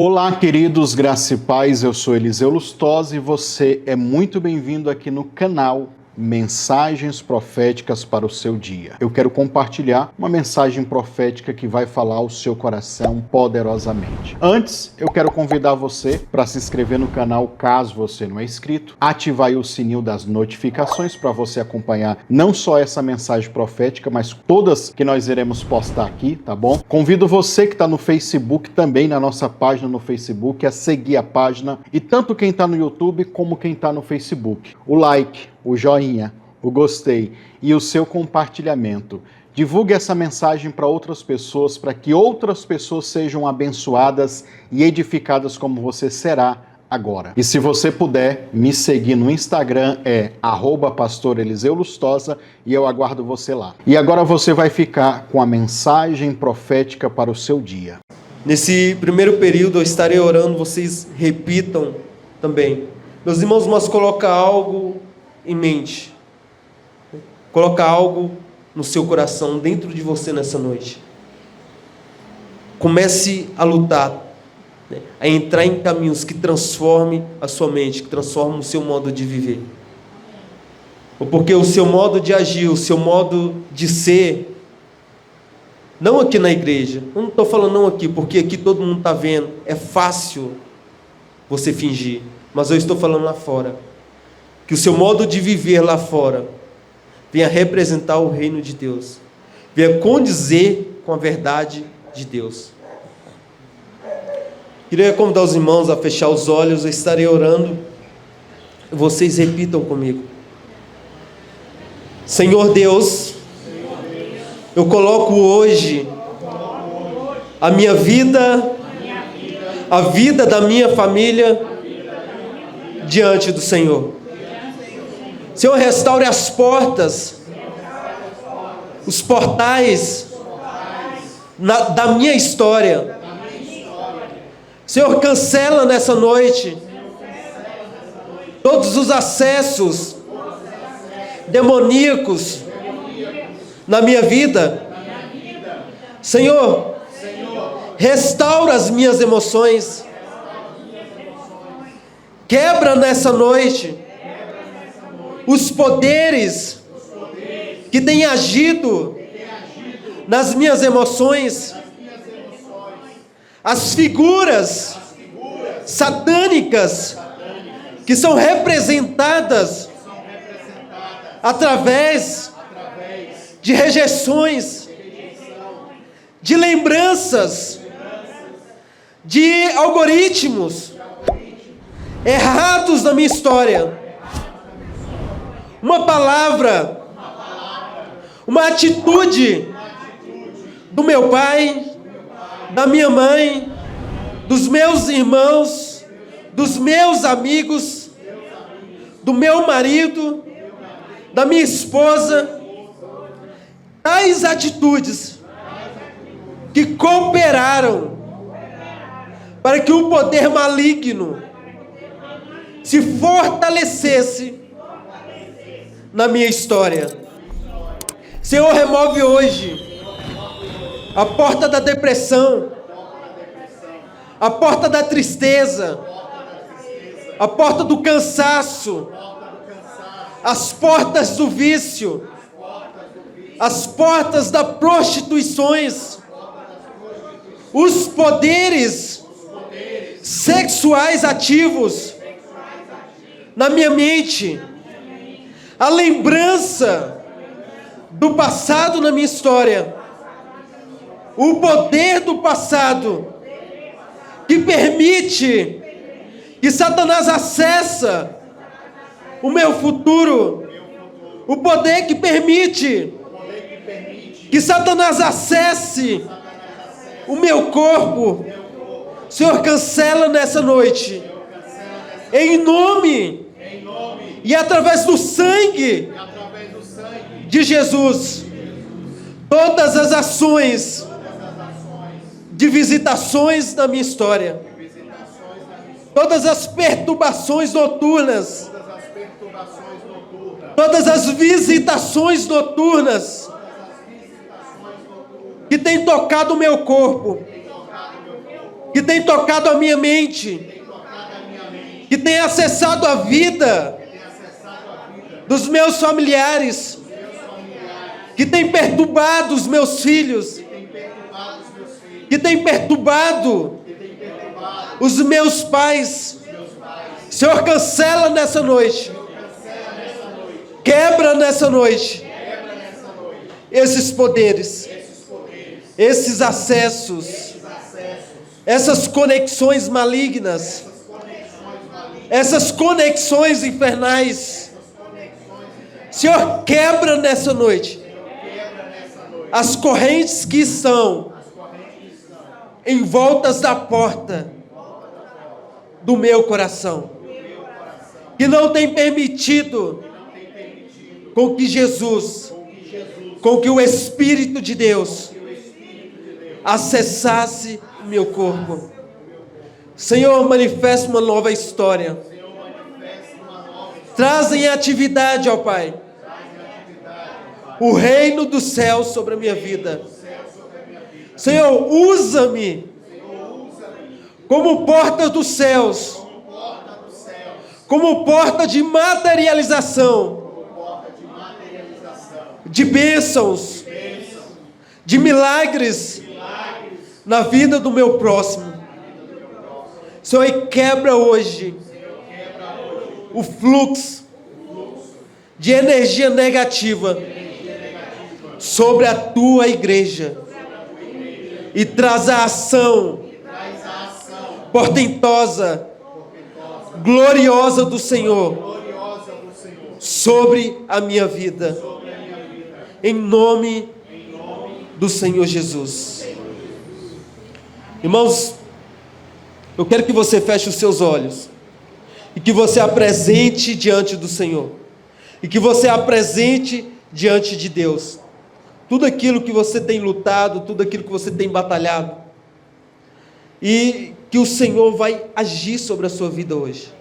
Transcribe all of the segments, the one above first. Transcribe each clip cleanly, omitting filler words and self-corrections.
Olá, queridos, graça e paz, eu sou Eliseu Lustosa e você é muito bem-vindo aqui no canal Mensagens Proféticas para o seu dia. Eu quero compartilhar uma mensagem profética que vai falar ao seu coração poderosamente. Antes, eu quero convidar você para se inscrever no canal caso você não é inscrito, ativar aí o sininho das notificações para você acompanhar não só essa mensagem profética, mas todas que nós iremos postar aqui, tá bom? Convido você que está no Facebook, também na nossa página no Facebook, a seguir a página, e tanto quem está no YouTube como quem está no Facebook. O like, o joinha, o gostei e o seu compartilhamento. Divulgue essa mensagem para outras pessoas, para que outras pessoas sejam abençoadas e edificadas como você será agora. E se você puder, me seguir no Instagram, é @pastoreliseuLustosa, e eu aguardo você lá. E agora você vai ficar com a mensagem profética para o seu dia. Nesse primeiro período eu estarei orando, vocês repitam também. Meus irmãos, mas coloca algo em mente. Coloca algo no seu coração, dentro de você nessa noite. Comece a lutar, a entrar em caminhos que transformem a sua mente, que transformem o seu modo de viver. Porque o seu modo de agir, o seu modo de ser, não aqui na igreja, eu não estou falando não aqui, porque aqui todo mundo está vendo, é fácil você fingir, mas eu estou falando lá fora, que o seu modo de viver lá fora venha representar o reino de Deus, venha condizer com a verdade de Deus. Queria convidar os irmãos a fechar os olhos, eu estarei orando, vocês repitam comigo. Senhor Deus, eu coloco hoje a minha vida, a vida da minha família diante do Senhor. Senhor, restaure as portas, os portais da minha história. Senhor, cancela nessa noite todos os acessos demoníacos na minha vida. Senhor, restaura as minhas emoções. Quebra nessa noite os poderes que têm agido nas minhas emoções, as figuras satânicas que são representadas através de rejeições, de lembranças, de algoritmos errados na minha história. Uma palavra, uma atitude do meu pai, da minha mãe, dos meus irmãos, dos meus amigos, do meu marido, da minha esposa, tais atitudes que cooperaram para que o poder maligno se fortalecesse na minha história. Senhor, remove hoje a porta da depressão, a porta da tristeza, a porta do cansaço, as portas do vício, as portas da prostituições, os poderes sexuais ativos na minha mente, a lembrança do passado na minha história, o poder do passado que permite que Satanás acessa o meu futuro, o poder que permite que Satanás acesse o meu corpo. Senhor, cancela nessa noite, em nome e através do sangue de Jesus, todas as ações de visitações na minha história, todas as perturbações noturnas, todas as visitações noturnas que tem tocado o meu corpo, que tem tocado a minha mente, que tem acessado a vida dos meus familiares, que tem perturbado os meus filhos, que tem perturbado os meus pais. Senhor, cancela nessa noite, quebra nessa noite esses poderes, esses acessos, essas conexões malignas, essas conexões infernais. Senhor, quebra nessa noite as correntes que estão em voltas da porta do meu coração, que não tem permitido com que Jesus, com que o Espírito de Deus acessasse o meu corpo. Senhor, manifesta uma nova história. Traz em atividade, ó Pai, o reino dos céus sobre a minha vida. Senhor, usa-me como porta dos céus, como porta de materialização, de bênçãos, de milagres na vida do meu próximo. Senhor, e quebra hoje o fluxo de energia negativa sobre a tua igreja e traz a ação portentosa, gloriosa do Senhor sobre a minha vida, em nome do Senhor Jesus. Irmãos, eu quero que você feche os seus olhos e que você apresente diante do Senhor, e que você apresente diante de Deus tudo aquilo que você tem lutado, tudo aquilo que você tem batalhado, e que o Senhor vai agir sobre a sua vida hoje.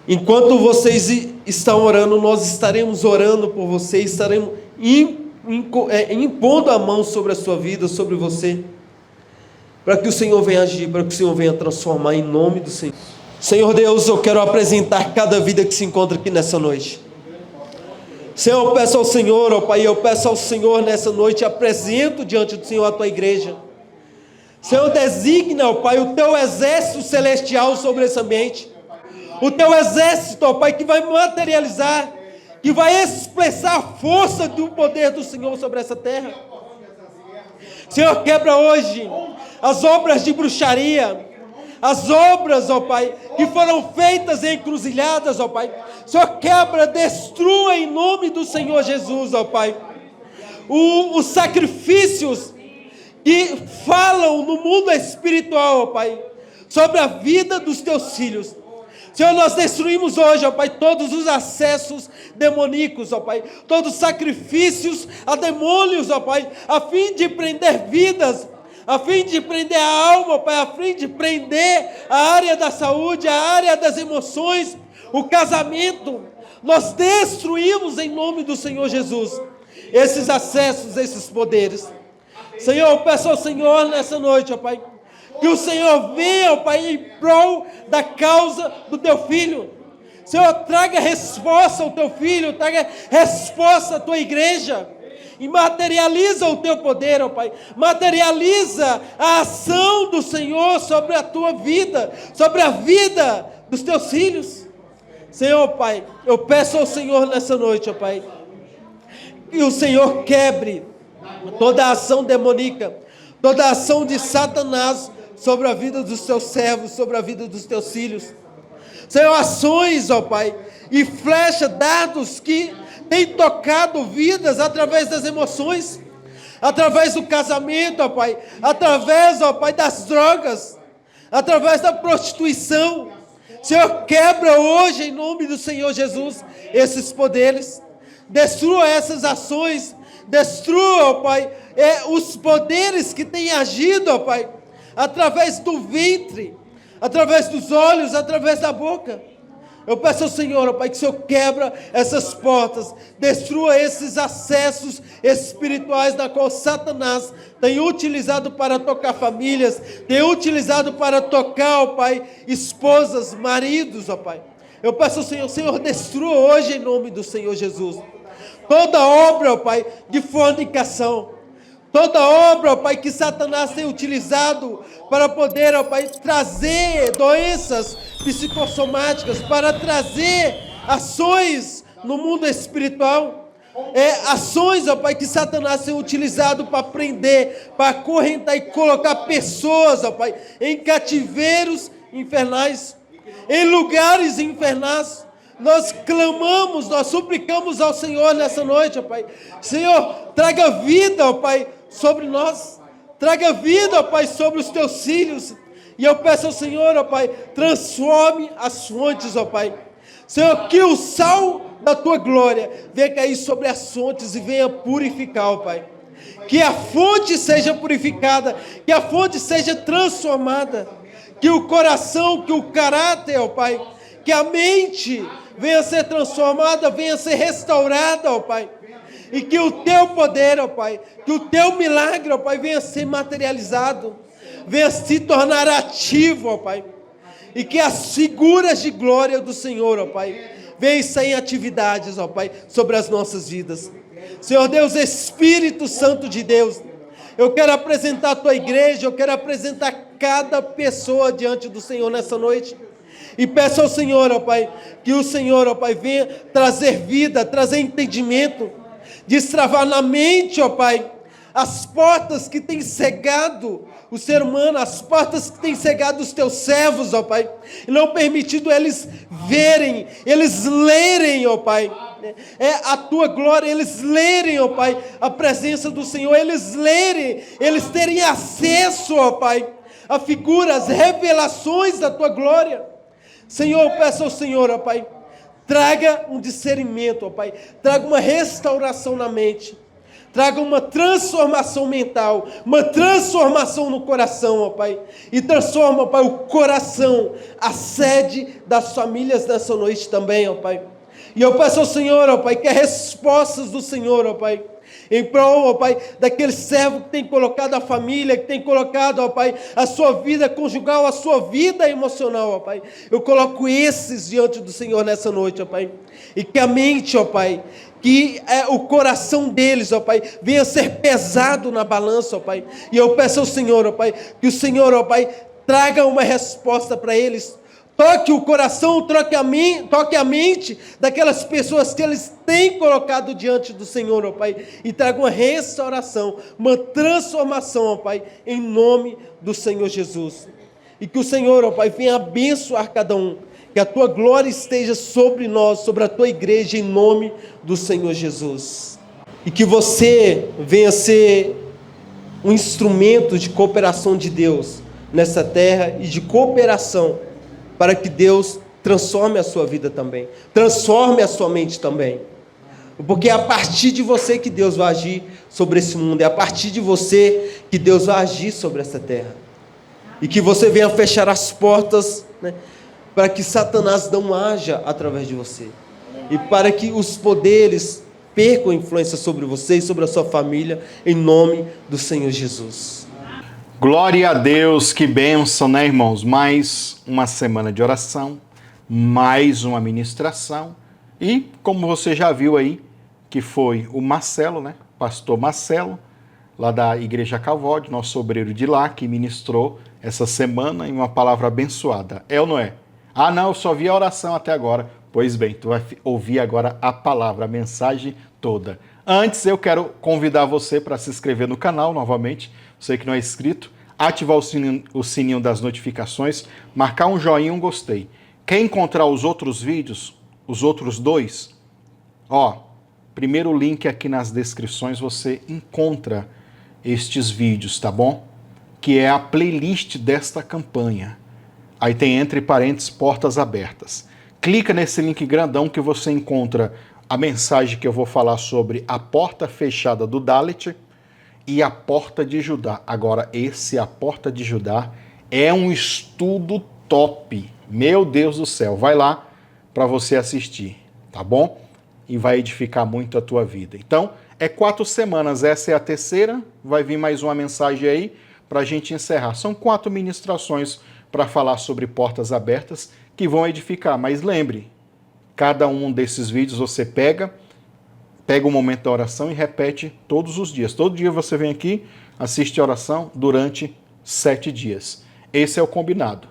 Enquanto vocês estão orando, nós estaremos orando por você, estaremos impondo a mão sobre a sua vida, sobre você, para que o Senhor venha agir, para que o Senhor venha transformar, em nome do Senhor. Senhor Deus, eu quero apresentar cada vida que se encontra aqui nessa noite. Senhor, eu peço ao Senhor, ó Pai, eu peço ao Senhor nessa noite, apresento diante do Senhor a tua igreja. Senhor, designa, ó Pai, o teu exército celestial sobre esse ambiente. O teu exército, ó Pai, que vai materializar, que vai expressar a força do poder do Senhor sobre essa terra. Senhor, quebra hoje as obras de bruxaria, as obras, ó Pai, que foram feitas em encruzilhadas, ó Pai. Senhor, quebra, destrua em nome do Senhor Jesus, ó Pai, os sacrifícios que falam no mundo espiritual, ó Pai, sobre a vida dos teus filhos. Senhor, nós destruímos hoje, ó Pai, todos os acessos demoníacos, ó Pai, todos os sacrifícios a demônios, ó Pai, a fim de prender vidas, a fim de prender a alma, ó Pai, a fim de prender a área da saúde, a área das emoções, o casamento. Nós destruímos em nome do Senhor Jesus esses acessos, esses poderes. Senhor, eu peço ao Senhor nessa noite, ó Pai, que o Senhor venha, ó Pai, em prol da causa do teu filho. Senhor, traga resposta ao teu filho, traga resposta à tua igreja, e materializa o teu poder, ó Pai, materializa a ação do Senhor sobre a tua vida, sobre a vida dos teus filhos. Senhor, Pai, eu peço ao Senhor nessa noite, ó Pai, que o Senhor quebre toda a ação demoníaca, toda a ação de Satanás sobre a vida dos teus servos, sobre a vida dos teus filhos. Senhor, ações, ó Pai, e flecha, dardos que têm tocado vidas através das emoções, através do casamento, ó Pai, através, ó Pai, das drogas, através da prostituição. Senhor, quebra hoje em nome do Senhor Jesus esses poderes, destrua essas ações, destrua, ó Pai, os poderes que têm agido, ó Pai, através do ventre, através dos olhos, através da boca. Eu peço ao Senhor, ó Pai, que o Senhor quebra essas portas, destrua esses acessos espirituais na qual Satanás tem utilizado para tocar famílias, tem utilizado para tocar, ó Pai, esposas, maridos, ó Pai. Eu peço ao Senhor, Senhor, destrua hoje em nome do Senhor Jesus toda obra, ó Pai, de fornicação, toda obra, ó Pai, que Satanás tem utilizado para poder, ó Pai, trazer doenças psicossomáticas, para trazer ações no mundo espiritual, ações, ó Pai, que Satanás tem utilizado para prender, para acorrentar e colocar pessoas, ó Pai, em cativeiros infernais, em lugares infernais. Nós clamamos, nós suplicamos ao Senhor nessa noite, ó Pai. Senhor, traga vida, ó Pai, sobre nós. Traga vida, ó Pai, sobre os teus filhos. E eu peço ao Senhor, ó Pai, transforme as fontes, ó Pai. Senhor, que o sal da tua glória venha cair sobre as fontes e venha purificar, ó Pai. Que a fonte seja purificada, que a fonte seja transformada. Que o coração, que o caráter, ó Pai, que a mente venha ser transformada, venha ser restaurada, ó Pai. E que o teu poder, ó Pai, que o teu milagre, ó Pai, venha ser materializado, venha se tornar ativo, ó Pai. E que as figuras de glória do Senhor, ó Pai, venham sair em atividades, ó Pai, sobre as nossas vidas. Senhor Deus, Espírito Santo de Deus, eu quero apresentar a tua igreja, eu quero apresentar cada pessoa diante do Senhor nessa noite. E peço ao Senhor, ó Pai, que o Senhor, ó Pai, venha trazer vida, trazer entendimento, destravar na mente, ó Pai, as portas que têm cegado o ser humano, as portas que têm cegado os teus servos, ó Pai, e não permitido eles verem, eles lerem, ó Pai, a tua glória, eles lerem, ó Pai, a presença do Senhor, eles lerem, eles terem acesso, ó Pai, a figuras, revelações da tua glória. Senhor, eu peço ao Senhor, ó Pai, traga um discernimento, ó Pai, traga uma restauração na mente, traga uma transformação mental, uma transformação no coração, ó Pai, e transforma, ó Pai, o coração, a sede das famílias nessa noite também, ó Pai. E eu peço ao Senhor, ó Pai, que as respostas do Senhor, ó Pai, em prol, ó Pai, daquele servo que tem colocado a família, que tem colocado, ó Pai, a sua vida conjugal, a sua vida emocional, ó Pai. Eu coloco esses diante do Senhor nessa noite, ó Pai. E que a mente, ó Pai, que o coração deles, ó Pai, venha ser pesado na balança, ó Pai. E eu peço ao Senhor, ó Pai, que o Senhor, ó Pai, traga uma resposta para eles. Toque o coração, toque a mente daquelas pessoas que eles têm colocado diante do Senhor, ó Pai, e traga uma restauração, uma transformação, ó Pai, em nome do Senhor Jesus. E que o Senhor, ó Pai, venha abençoar cada um, que a tua glória esteja sobre nós, sobre a tua igreja, em nome do Senhor Jesus. E que você venha ser um instrumento de cooperação de Deus nessa terra e de cooperação, para que Deus transforme a sua vida também, transforme a sua mente também, porque é a partir de você que Deus vai agir sobre esse mundo, é a partir de você que Deus vai agir sobre essa terra, e que você venha fechar as portas, né, para que Satanás não haja através de você, e para que os poderes percam influência sobre você e sobre a sua família, em nome do Senhor Jesus. Glória a Deus, que bênção, né, irmãos? Mais uma semana de oração, mais uma ministração. E, como você já viu aí, que foi o Marcelo, né? Pastor Marcelo, lá da Igreja Calvode, nosso obreiro de lá, que ministrou essa semana em uma palavra abençoada. É ou não é? Ah, não, eu só vi a oração até agora. Pois bem, tu vai ouvir agora a palavra, a mensagem toda. Antes, eu quero convidar você para se inscrever no canal novamente, você que não é inscrito, ativar o sininho das notificações, marcar um joinha e um gostei. Quer encontrar os outros vídeos, os outros dois? Primeiro link aqui nas descrições você encontra estes vídeos, tá bom? Que é a playlist desta campanha. Aí tem entre parênteses portas abertas. Clica nesse link grandão que você encontra a mensagem que eu vou falar sobre a porta fechada do Dalet e a porta de Judá. Agora, a porta de Judá é um estudo top. Meu Deus do céu. Vai lá para você assistir, tá bom? E vai edificar muito a tua vida. Então, é 4 semanas, essa é a terceira, vai vir mais uma mensagem aí para a gente encerrar. São 4 ministrações para falar sobre portas abertas que vão edificar, mas lembre, cada um desses vídeos você pega o momento da oração e repete todos os dias. Todo dia você vem aqui, assiste a oração durante 7 dias. Esse é o combinado.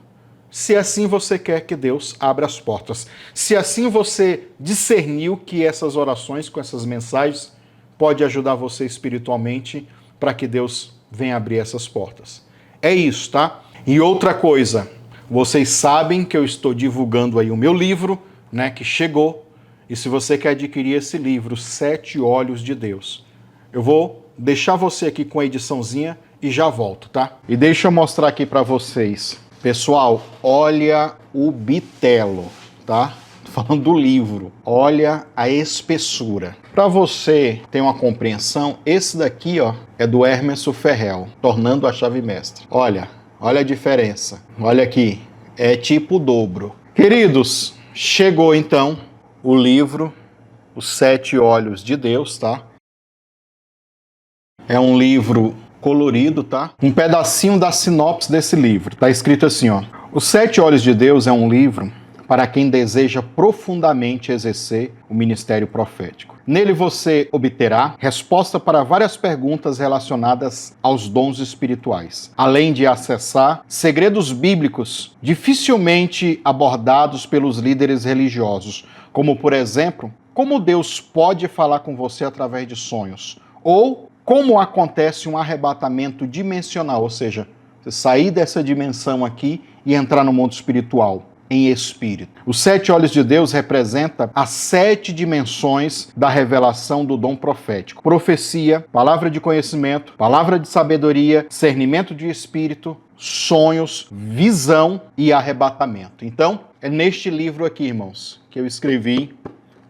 Se assim você quer que Deus abra as portas. Se assim você discerniu que essas orações, com essas mensagens, pode ajudar você espiritualmente para que Deus venha abrir essas portas. É isso, tá? E outra coisa, vocês sabem que eu estou divulgando aí o meu livro, né, que chegou. E se você quer adquirir esse livro, 7 Olhos de Deus, eu vou deixar você aqui com a ediçãozinha e já volto, tá? E deixa eu mostrar aqui para vocês. Pessoal, olha o bitelo, tá? Tô falando do livro. Olha a espessura. Para você ter uma compreensão, esse daqui, ó, é do Hermes Ferrell, Tornando a Chave Mestra. Olha a diferença. Olha aqui, é tipo o dobro. Queridos, chegou então o livro, Os 7 Olhos de Deus, tá? É um livro colorido, tá? Um pedacinho da sinopse desse livro. Tá escrito assim, ó. Os 7 Olhos de Deus é um livro para quem deseja profundamente exercer o ministério profético. Nele você obterá resposta para várias perguntas relacionadas aos dons espirituais, além de acessar segredos bíblicos dificilmente abordados pelos líderes religiosos, como, por exemplo, como Deus pode falar com você através de sonhos, ou como acontece um arrebatamento dimensional, ou seja, você sair dessa dimensão aqui e entrar no mundo espiritual, em espírito. Os 7 Olhos de Deus representa as 7 dimensões da revelação do dom profético. Profecia, palavra de conhecimento, palavra de sabedoria, discernimento de espírito, sonhos, visão e arrebatamento. Então, é neste livro aqui, irmãos, que eu escrevi,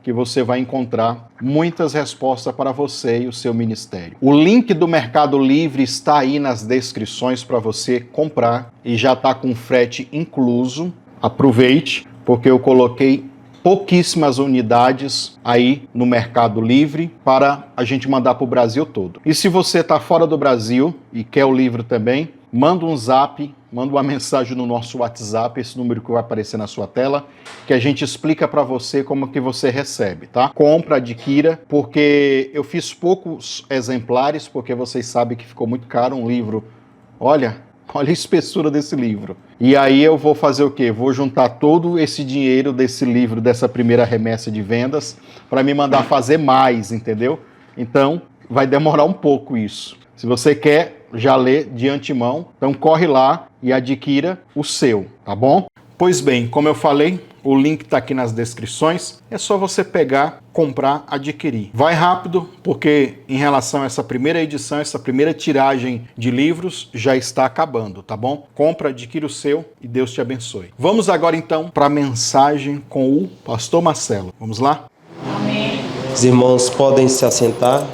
que você vai encontrar muitas respostas para você e o seu ministério. O link do Mercado Livre está aí nas descrições para você comprar e já está com frete incluso. Aproveite, porque eu coloquei pouquíssimas unidades aí no Mercado Livre para a gente mandar para o Brasil todo. E se você está fora do Brasil e quer o livro também, manda um zap, manda uma mensagem no nosso WhatsApp, esse número que vai aparecer na sua tela, que a gente explica para você como que você recebe, tá? Compra, adquira, porque eu fiz poucos exemplares, porque vocês sabem que ficou muito caro um livro. Olha a espessura desse livro. E aí eu vou fazer o quê? Vou juntar todo esse dinheiro desse livro, dessa primeira remessa de vendas, para me mandar fazer mais, entendeu? Então, vai demorar um pouco isso. Se você quer já ler de antemão, então corre lá e adquira o seu, tá bom? Pois bem, como eu falei, o link está aqui nas descrições, é só você pegar, comprar, adquirir. Vai rápido, porque em relação a essa primeira edição, essa primeira tiragem de livros já está acabando, tá bom? Compra, adquira o seu e Deus te abençoe. Vamos agora então para a mensagem com o pastor Marcelo. Vamos lá? Amém. Os irmãos podem se assentar.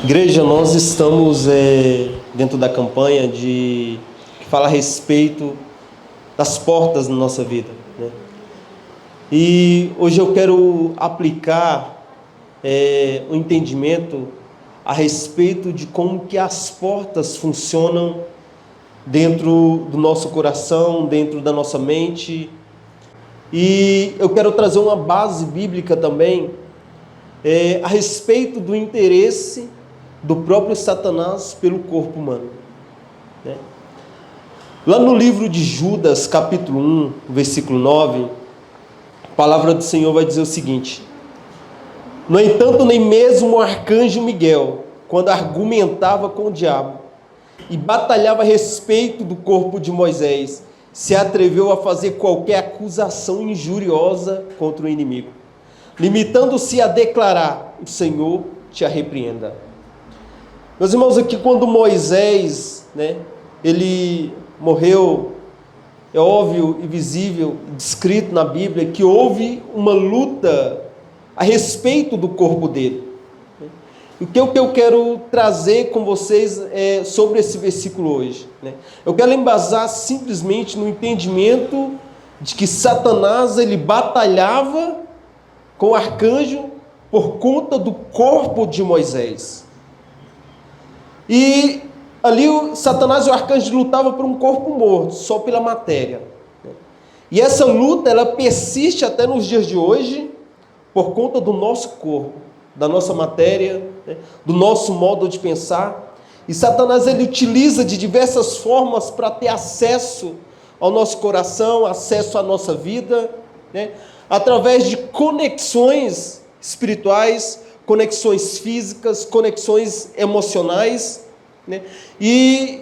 Igreja, nós estamos dentro da campanha que fala a respeito das portas na nossa vida, né? E hoje eu quero aplicar o entendimento a respeito de como que as portas funcionam dentro do nosso coração, dentro da nossa mente. E eu quero trazer uma base bíblica também a respeito do interesse do próprio Satanás pelo corpo humano, né? Lá no livro de Judas, capítulo 1, versículo 9, a palavra do Senhor vai dizer o seguinte: no entanto, nem mesmo o arcanjo Miguel, quando argumentava com o diabo e batalhava a respeito do corpo de Moisés, se atreveu a fazer qualquer acusação injuriosa contra o inimigo, limitando-se a declarar: o Senhor te repreenda. Meus irmãos, aqui quando Moisés, né, ele morreu, é óbvio e visível, descrito na Bíblia, que houve uma luta a respeito do corpo dele. O que eu quero trazer com vocês sobre esse versículo hoje, né? Eu quero embasar simplesmente no entendimento de que Satanás ele batalhava com o arcanjo por conta do corpo de Moisés. E ali Satanás e o arcanjo lutavam por um corpo morto, só pela matéria. E essa luta ela persiste até nos dias de hoje por conta do nosso corpo, da nossa matéria, do nosso modo de pensar. E Satanás ele utiliza de diversas formas para ter acesso ao nosso coração, acesso à nossa vida, através de conexões espirituais, conexões físicas, conexões emocionais, E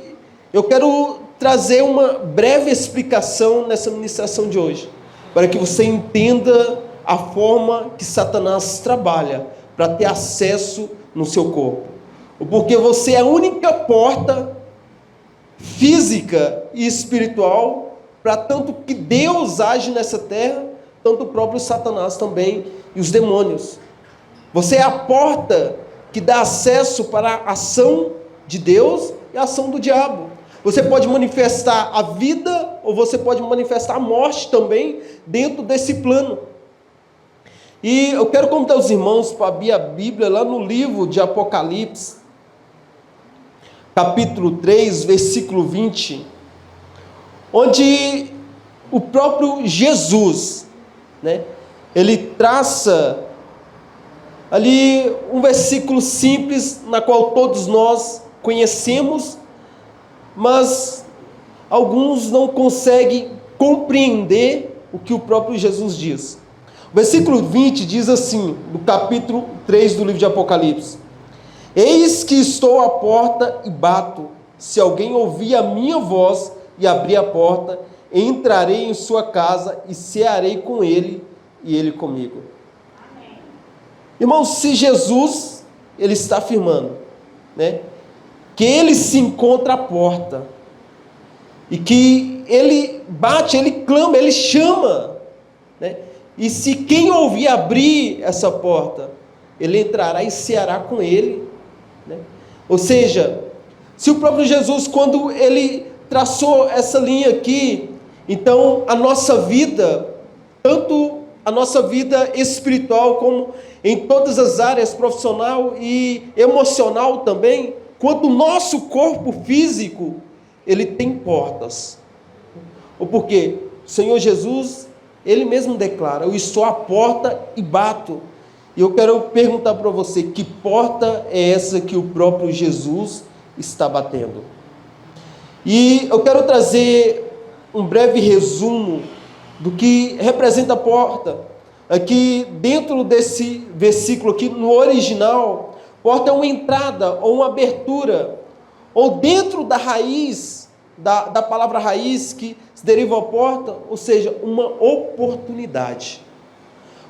eu quero trazer uma breve explicação nessa ministração de hoje, para que você entenda a forma que Satanás trabalha para ter acesso no seu corpo. Porque você é a única porta física e espiritual para tanto que Deus age nessa terra, tanto o próprio Satanás também e os demônios. Você é a porta que dá acesso para a ação de Deus e a ação do diabo. Você pode manifestar a vida ou você pode manifestar a morte também dentro desse plano. E eu quero convidar os irmãos para abrir a Bíblia lá no livro de Apocalipse, capítulo 3, versículo 20, onde o próprio Jesus, ele traça ali um versículo simples, na qual todos nós conhecemos, mas alguns não conseguem compreender o que o próprio Jesus diz. O versículo 20 diz assim, do capítulo 3 do livro de Apocalipse: Eis que estou à porta e bato. Se alguém ouvir a minha voz e abrir a porta, entrarei em sua casa e cearei com ele e ele comigo. Amém. Irmãos, se Jesus, ele está afirmando, que ele se encontra à porta, e que ele bate, ele clama, ele chama, e se quem ouvir abrir essa porta, ele entrará e ceará com ele, Ou seja, se o próprio Jesus, quando ele traçou essa linha aqui, então a nossa vida, tanto a nossa vida espiritual, como em todas as áreas, profissional e emocional também, quanto o nosso corpo físico, ele tem portas. Ou porque o Senhor Jesus, ele mesmo declara: eu estou à porta e bato. E eu quero perguntar para você, que porta é essa que o próprio Jesus está batendo? E eu quero trazer um breve resumo do que representa a porta. Aqui dentro desse versículo aqui, no original, porta é uma entrada ou uma abertura, ou dentro da raiz, da palavra raiz que se deriva a porta, ou seja, uma oportunidade.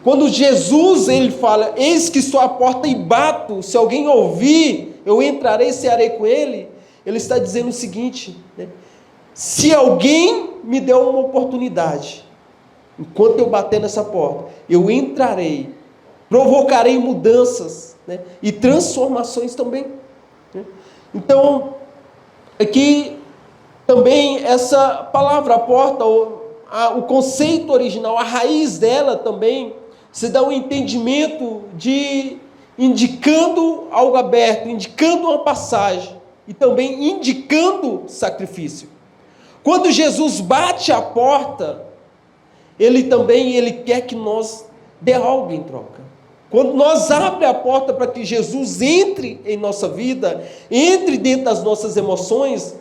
Quando Jesus ele fala: eis que estou à porta e bato, se alguém ouvir, eu entrarei e cearei com ele, ele está dizendo o seguinte, se alguém me der uma oportunidade, enquanto eu bater nessa porta, eu entrarei, provocarei mudanças, e transformações também. Então, aqui também essa palavra, a porta, o conceito original, a raiz dela também, se dá um entendimento de indicando algo aberto, indicando uma passagem, e também indicando sacrifício. Quando Jesus bate a porta, ele quer que nós dê algo em troca. Quando nós abrimos a porta para que Jesus entre em nossa vida, entre dentro das nossas emoções,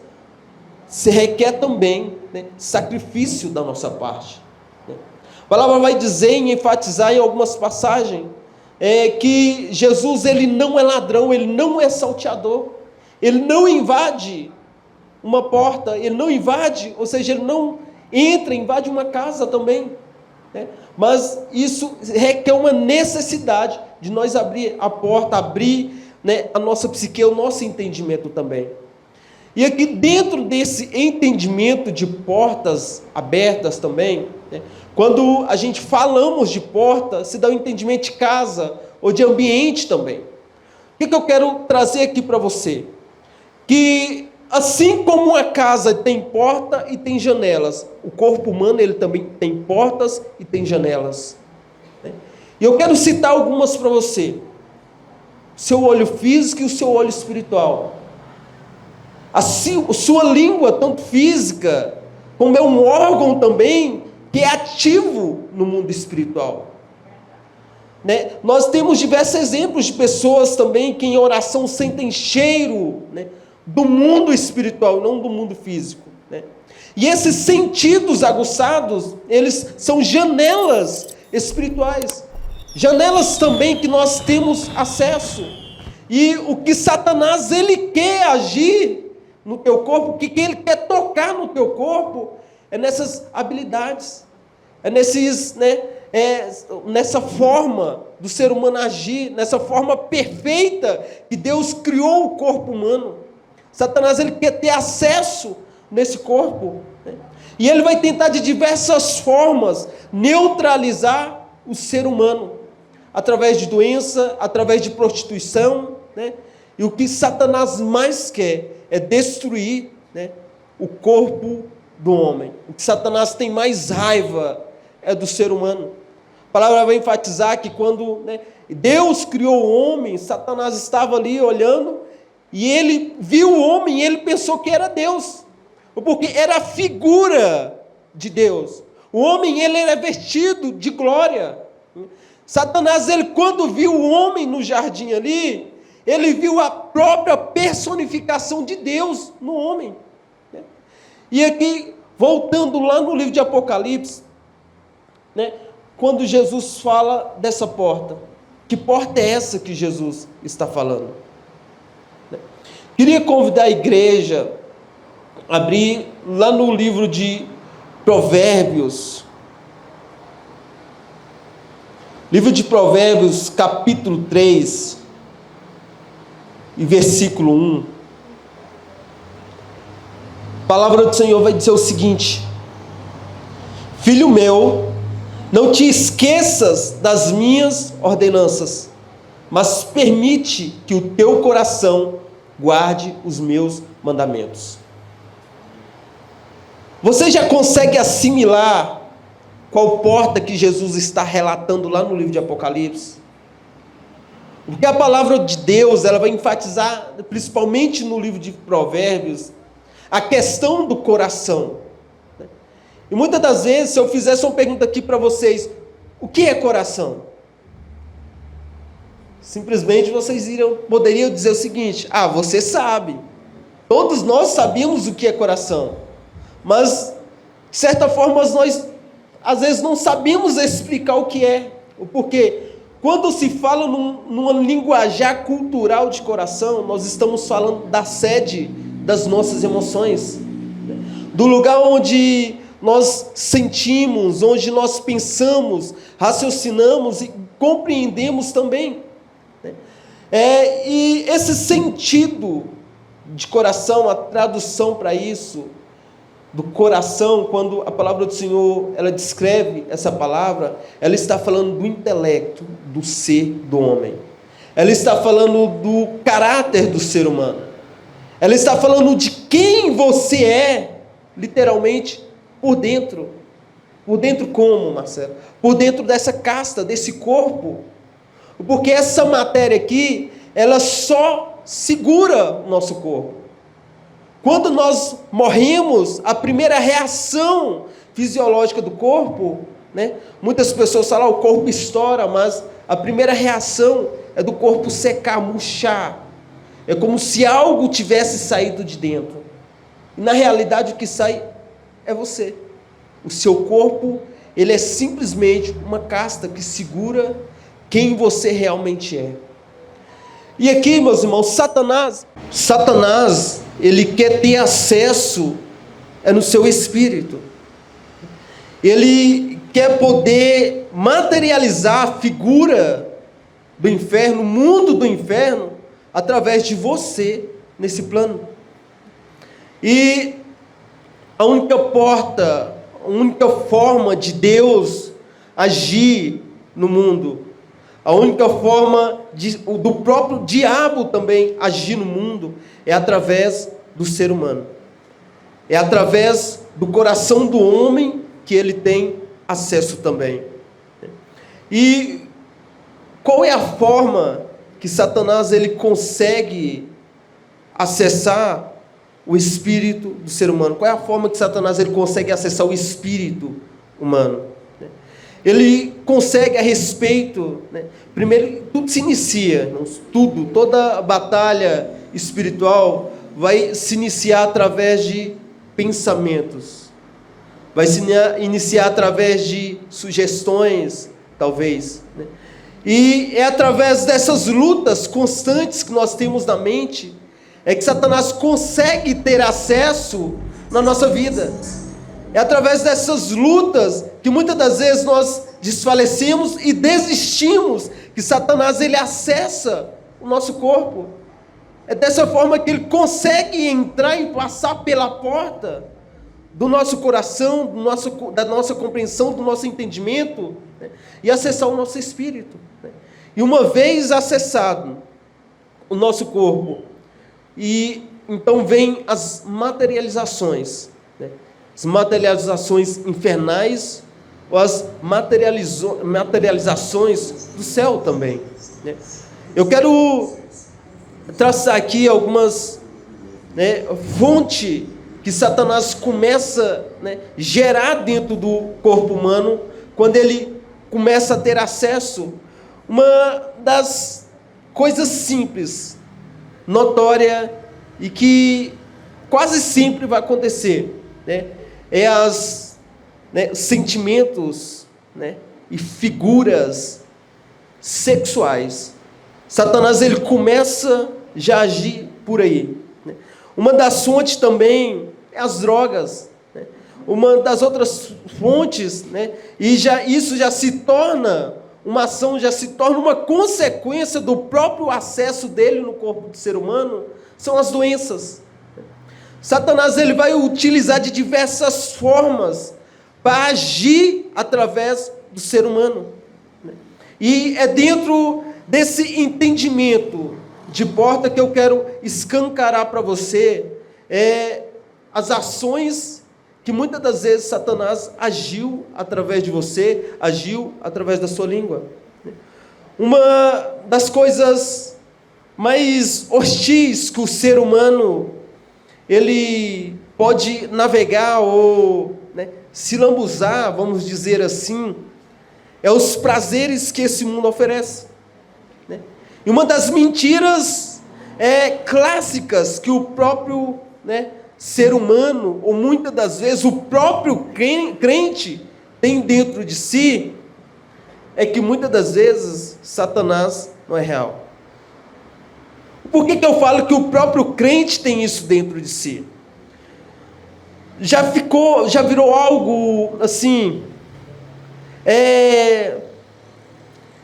se requer também sacrifício da nossa parte. A palavra vai dizer e enfatizar em algumas passagens que Jesus ele não é ladrão, ele não é salteador, ele não invade uma porta, ele não invade, ou seja, ele não entra, invade uma casa também, mas isso requer uma necessidade de nós abrir a porta, abrir a nossa psique, o nosso entendimento também. E aqui dentro desse entendimento de portas abertas também, quando a gente falamos de porta, se dá um entendimento de casa ou de ambiente também. O que eu quero trazer aqui para você? Que Assim como uma casa tem porta e tem janelas, o corpo humano ele também tem portas e tem janelas. E eu quero citar algumas para você. O seu olho físico e o seu olho espiritual. A sua língua, tanto física, como é um órgão também, que é ativo no mundo espiritual. Nós temos diversos exemplos de pessoas também que em oração sentem cheiro, do mundo espiritual, não do mundo físico. E esses sentidos aguçados, eles são janelas espirituais. Janelas também que nós temos acesso. E o que Satanás ele quer agir no teu corpo, o que ele quer tocar no teu corpo, é nessas habilidades, é nessa forma do ser humano agir, nessa forma perfeita que Deus criou o corpo humano. Satanás ele quer ter acesso nesse corpo, e ele vai tentar de diversas formas neutralizar o ser humano, através de doença, através de prostituição, e o que Satanás mais quer é destruir, o corpo do homem. O que Satanás tem mais raiva é do ser humano. A palavra vai enfatizar que quando Deus criou o homem, Satanás estava ali olhando, e ele viu o homem e ele pensou que era Deus, porque era a figura de Deus. O homem ele era vestido de glória. Satanás, ele quando viu o homem no jardim ali, ele viu a própria personificação de Deus no homem. E aqui, voltando lá no livro de Apocalipse, quando Jesus fala dessa porta, que porta é essa que Jesus está falando? Queria convidar a igreja a abrir lá no livro de Provérbios. Livro de Provérbios, capítulo 3, e versículo 1. A palavra do Senhor vai dizer o seguinte: Filho meu, não te esqueças das minhas ordenanças, mas permite que o teu coração guarde os meus mandamentos. Você já consegue assimilar qual porta que Jesus está relatando lá no livro de Apocalipse? Porque a palavra de Deus, ela vai enfatizar, principalmente no livro de Provérbios, a questão do coração. E muitas das vezes, se eu fizesse uma pergunta aqui para vocês, o que é coração? Simplesmente vocês poderiam dizer o seguinte: você sabe. Todos nós sabemos o que é coração. Mas, de certa forma, nós às vezes não sabemos explicar o que é. Porque quando se fala numa linguajar cultural de coração, nós estamos falando da sede das nossas emoções. Do lugar onde nós sentimos, onde nós pensamos, raciocinamos e compreendemos também. E esse sentido de coração, a tradução para isso, do coração, quando a palavra do Senhor, ela descreve essa palavra, ela está falando do intelecto, do ser do homem. Ela está falando do caráter do ser humano. Ela está falando de quem você é, literalmente, por dentro. Por dentro como, Marcelo? Por dentro dessa casta, desse corpo. Porque essa matéria aqui, ela só segura o nosso corpo. Quando nós morremos, a primeira reação fisiológica do corpo, muitas pessoas falam, o corpo estoura, mas a primeira reação é do corpo secar, murchar. É como se algo tivesse saído de dentro. E na realidade o que sai é você. O seu corpo, ele é simplesmente uma casta que segura quem você realmente é. E aqui, meus irmãos, Satanás, ele quer ter acesso no seu espírito. Ele quer poder materializar a figura do inferno, o mundo do inferno, através de você nesse plano. E a única porta, a única forma de Deus agir no mundo, a única forma do próprio diabo também agir no mundo, é através do ser humano. É através do coração do homem que ele tem acesso também. E qual é a forma que Satanás ele consegue acessar o espírito do ser humano? Qual é a forma que Satanás ele consegue acessar o espírito humano? Ele consegue a respeito, primeiro, tudo se inicia, toda batalha espiritual vai se iniciar através de pensamentos, vai se iniciar através de sugestões, talvez, e é através dessas lutas constantes que nós temos na mente, é que Satanás consegue ter acesso na nossa vida. É através dessas lutas que muitas das vezes nós desfalecemos e desistimos, que Satanás ele acessa o nosso corpo. É dessa forma que ele consegue entrar e passar pela porta do nosso coração, da nossa compreensão, do nosso entendimento, e acessar o nosso espírito. E uma vez acessado o nosso corpo, e então vem as materializações, as materializações infernais, ou as materializações do céu também. Eu quero traçar aqui algumas fontes que Satanás começa a gerar dentro do corpo humano, quando ele começa a ter acesso. Uma das coisas simples, notória e que quase sempre vai acontecer, é as sentimentos, e figuras sexuais. Satanás ele começa já a agir por aí. Uma das fontes também é as drogas. Uma das outras fontes, e isso já se torna uma ação, já se torna uma consequência do próprio acesso dele no corpo do ser humano, são as doenças. Satanás ele vai utilizar de diversas formas para agir através do ser humano. E é dentro desse entendimento de porta que eu quero escancarar para você as ações que muitas das vezes Satanás agiu através de você, agiu através da sua língua. Uma das coisas mais hostis que o ser humano ele pode navegar ou se lambuzar, vamos dizer assim, é os prazeres que esse mundo oferece. E uma das mentiras clássicas que o próprio ser humano, ou muitas das vezes o próprio crente tem dentro de si, é que muitas das vezes Satanás não é real. Por que eu falo que o próprio crente tem isso dentro de si? Já virou algo assim,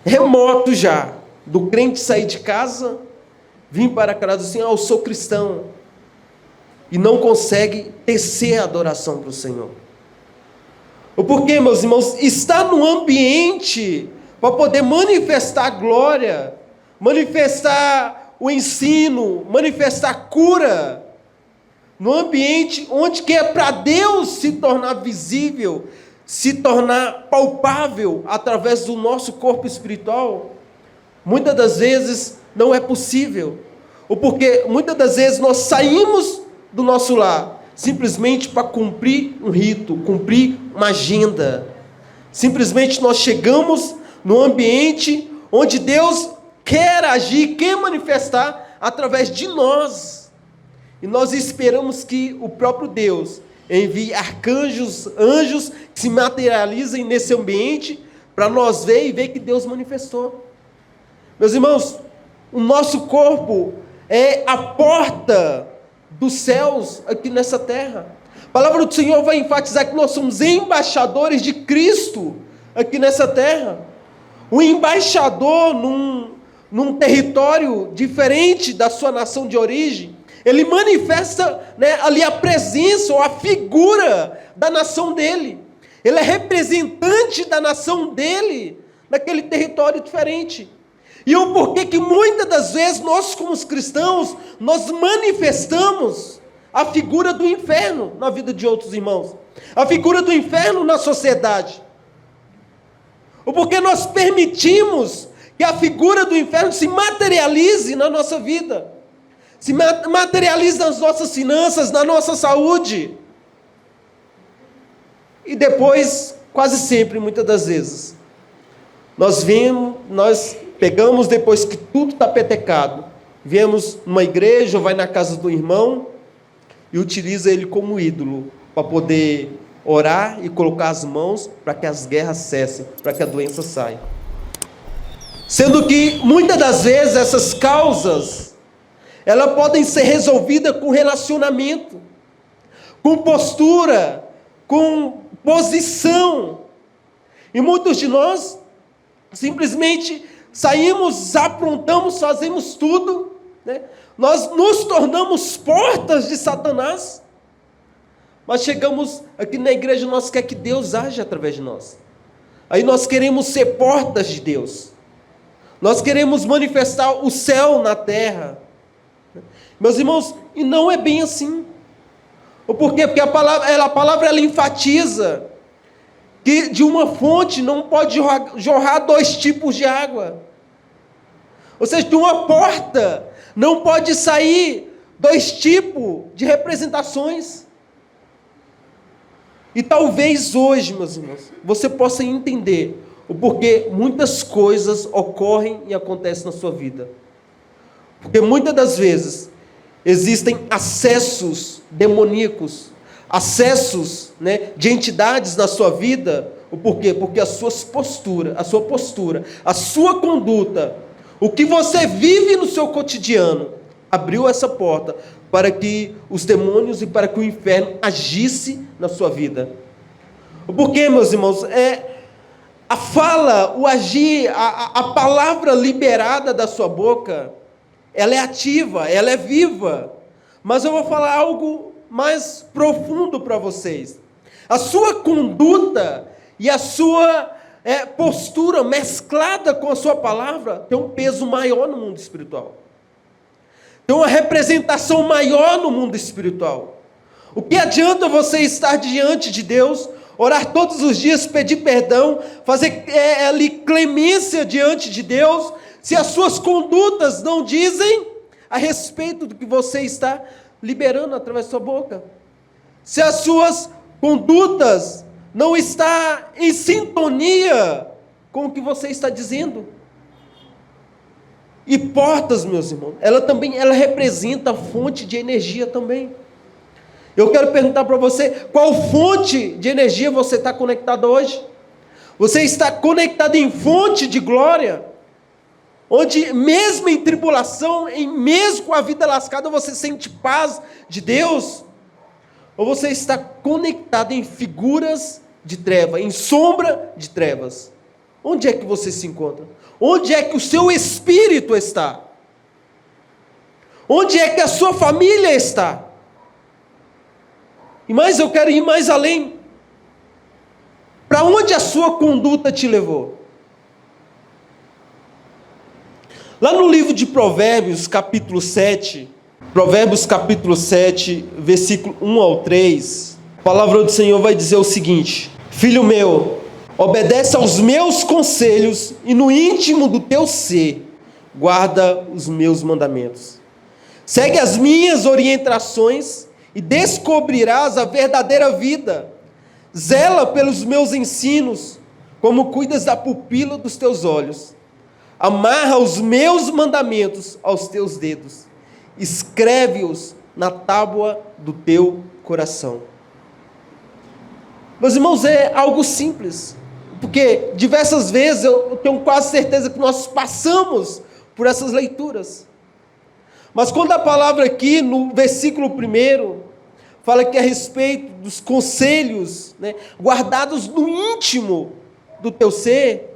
remoto já, do crente sair de casa, vir para casa assim, eu sou cristão, e não consegue tecer a adoração para o Senhor. Porque, meus irmãos, está no ambiente para poder manifestar a glória, manifestar o ensino, manifestar a cura, no ambiente onde que é para Deus se tornar visível, se tornar palpável através do nosso corpo espiritual, muitas das vezes não é possível. Ou porque muitas das vezes nós saímos do nosso lar simplesmente para cumprir um rito, cumprir uma agenda. Simplesmente nós chegamos no ambiente onde Deus quer agir, quer manifestar através de nós. E nós esperamos que o próprio Deus envie arcanjos, anjos que se materializem nesse ambiente para nós ver e ver que Deus manifestou. Meus irmãos, o nosso corpo é a porta dos céus aqui nessa terra. A palavra do Senhor vai enfatizar que nós somos embaixadores de Cristo aqui nessa terra. O embaixador num território diferente da sua nação de origem, ele manifesta ali a presença ou a figura da nação dele. Ele é representante da nação dele naquele território diferente. E o porquê que muitas das vezes nós como cristãos, nós manifestamos a figura do inferno na vida de outros irmãos, a figura do inferno na sociedade. Ou porque nós permitimos que a figura do inferno se materialize na nossa vida, se materialize nas nossas finanças, na nossa saúde. E depois, quase sempre, muitas das vezes, nós pegamos depois que tudo está petecado, viemos numa igreja, vai na casa do irmão e utiliza ele como ídolo para poder orar e colocar as mãos para que as guerras cessem, para que a doença saia. Sendo que muitas das vezes essas causas, elas podem ser resolvidas com relacionamento, com postura, com posição. E muitos de nós simplesmente saímos, aprontamos, fazemos tudo, né? Nós nos tornamos portas de Satanás. Mas chegamos aqui na igreja, nós queremos que Deus age através de nós. Aí nós queremos ser portas de Deus. Nós queremos manifestar o céu na terra. Meus irmãos, e não é bem assim. Por quê? Porque a palavra ela enfatiza que de uma fonte não pode jorrar dois tipos de água. Ou seja, de uma porta não pode sair dois tipos de representações. E talvez hoje, meus irmãos, você possa entender o porquê muitas coisas ocorrem e acontecem na sua vida. Porque muitas das vezes existem acessos demoníacos, acessos, né, de entidades na sua vida. O porquê? Porque a sua postura, a sua conduta, o que você vive no seu cotidiano, abriu essa porta para que os demônios e para que o inferno agisse na sua vida. Porque, meus irmãos, a fala, o agir, a palavra liberada da sua boca, ela é ativa, ela é viva. Mas eu vou falar algo mais profundo para vocês. A sua conduta e a sua postura mesclada com a sua palavra tem um peso maior no mundo espiritual. Tem uma representação maior no mundo espiritual. O que adianta você estar diante de Deus, orar todos os dias, pedir perdão, fazer ali clemência diante de Deus, se as suas condutas não dizem a respeito do que você está liberando através da sua boca? Se as suas condutas não estão em sintonia com o que você está dizendo? E portas, meus irmãos, ela representa a fonte de energia também. Eu quero perguntar para você, qual fonte de energia você está conectado hoje? Você está conectado em fonte de glória? Onde mesmo em tribulação, mesmo com a vida lascada, você sente paz de Deus? Ou você está conectado em figuras de treva, em sombra de trevas? Onde é que você se encontra? Onde é que o seu espírito está? Onde é que a sua família está? E mais, eu quero ir mais além. Para onde a sua conduta te levou? Lá no livro de Provérbios, capítulo 7, versículo 1 ao 3, a palavra do Senhor vai dizer o seguinte: Filho meu, obedece aos meus conselhos e no íntimo do teu ser, guarda os meus mandamentos. Segue as minhas orientações e descobrirás a verdadeira vida. Zela pelos meus ensinos, como cuidas da pupila dos teus olhos. Amarra os meus mandamentos aos teus dedos. Escreve-os na tábua do teu coração. Meus irmãos, é algo simples. Porque diversas vezes eu tenho quase certeza que nós passamos por essas leituras. Mas quando a palavra aqui, no versículo 1, fala que a respeito dos conselhos, né, guardados no íntimo do teu ser,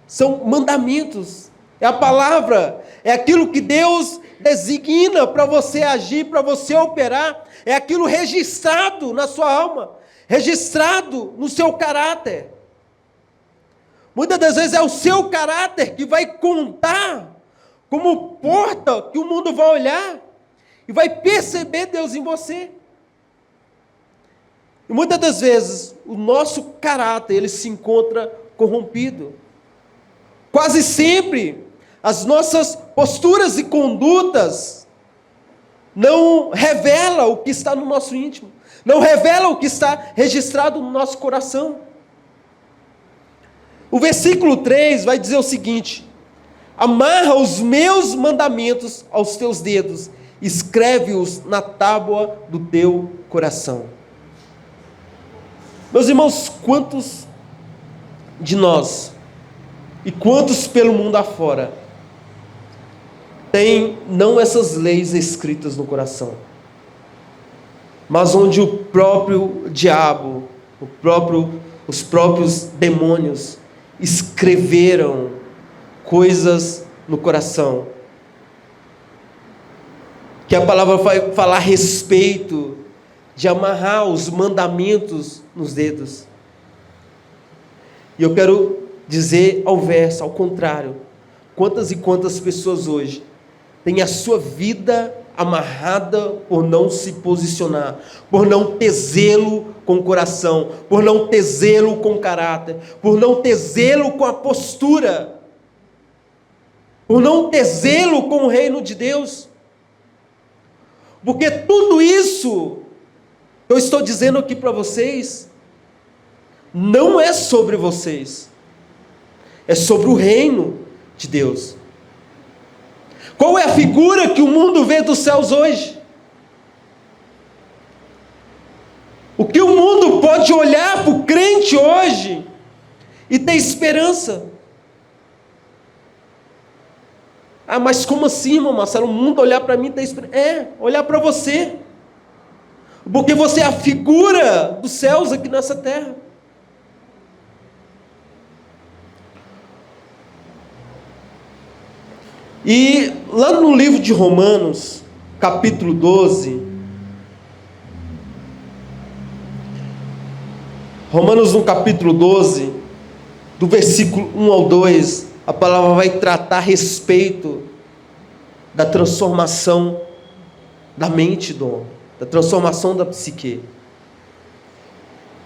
são mandamentos. É a palavra, é aquilo que Deus designa para você agir, para você operar, é aquilo registrado na sua alma, registrado no seu caráter. Muitas das vezes é o seu caráter que vai contar como porta que o mundo vai olhar e vai perceber Deus em você. E muitas das vezes, o nosso caráter, ele se encontra corrompido. Quase sempre, as nossas posturas e condutas não revelam o que está no nosso íntimo, não revelam o que está registrado no nosso coração. O versículo 3 vai dizer o seguinte: amarra os meus mandamentos aos teus dedos, escreve-os na tábua do teu coração. Meus irmãos, quantos de nós, e quantos pelo mundo afora, tem não essas leis escritas no coração, mas onde o próprio diabo, os próprios demônios escreveram coisas no coração, que a palavra vai falar a respeito de amarrar os mandamentos nos dedos. E eu quero dizer ao verso, ao contrário, quantas e quantas pessoas hoje têm a sua vida amarrada por não se posicionar, por não ter zelo com o coração, por não ter zelo com o caráter, por não ter zelo com a postura, por não ter zelo com o reino de Deus. Porque tudo isso eu estou dizendo aqui para vocês, não é sobre vocês, é sobre o reino de Deus. Qual é a figura que o mundo vê dos céus hoje? O que o mundo pode olhar para o crente hoje e ter esperança? Ah, mas como assim, irmão Marcelo? O mundo olhar para mim e ter esperança? É, olhar para você. Porque você é a figura dos céus aqui nessa terra. E lá no livro de Romanos, capítulo 12, Romanos no capítulo 12, do versículo 1 ao 2, a palavra vai tratar a respeito da transformação da mente do homem, da transformação da psique.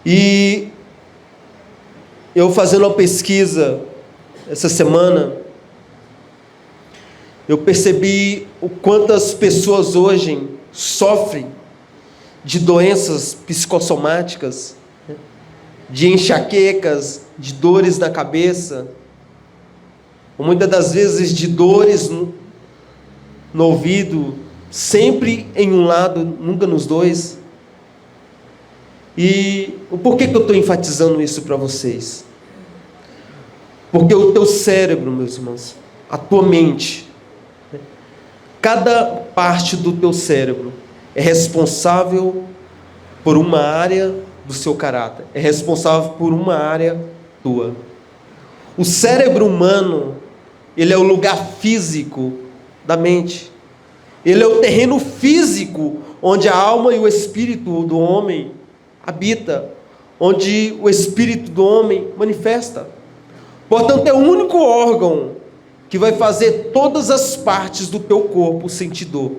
E eu fazendo uma pesquisa essa semana, eu percebi o quantas pessoas hoje sofrem de doenças psicossomáticas, de enxaquecas, de dores na cabeça, ou muitas das vezes de dores no ouvido, sempre em um lado, nunca nos dois. E por que eu estou enfatizando isso para vocês? Porque o teu cérebro, meus irmãos, a tua mente, cada parte do teu cérebro é responsável por uma área do seu caráter, é responsável por uma área tua. O cérebro humano, ele é o lugar físico da mente, ele é o terreno físico onde a alma e o espírito do homem habita, onde o espírito do homem manifesta. Portanto, é o único órgão que vai fazer todas as partes do teu corpo sentir dor,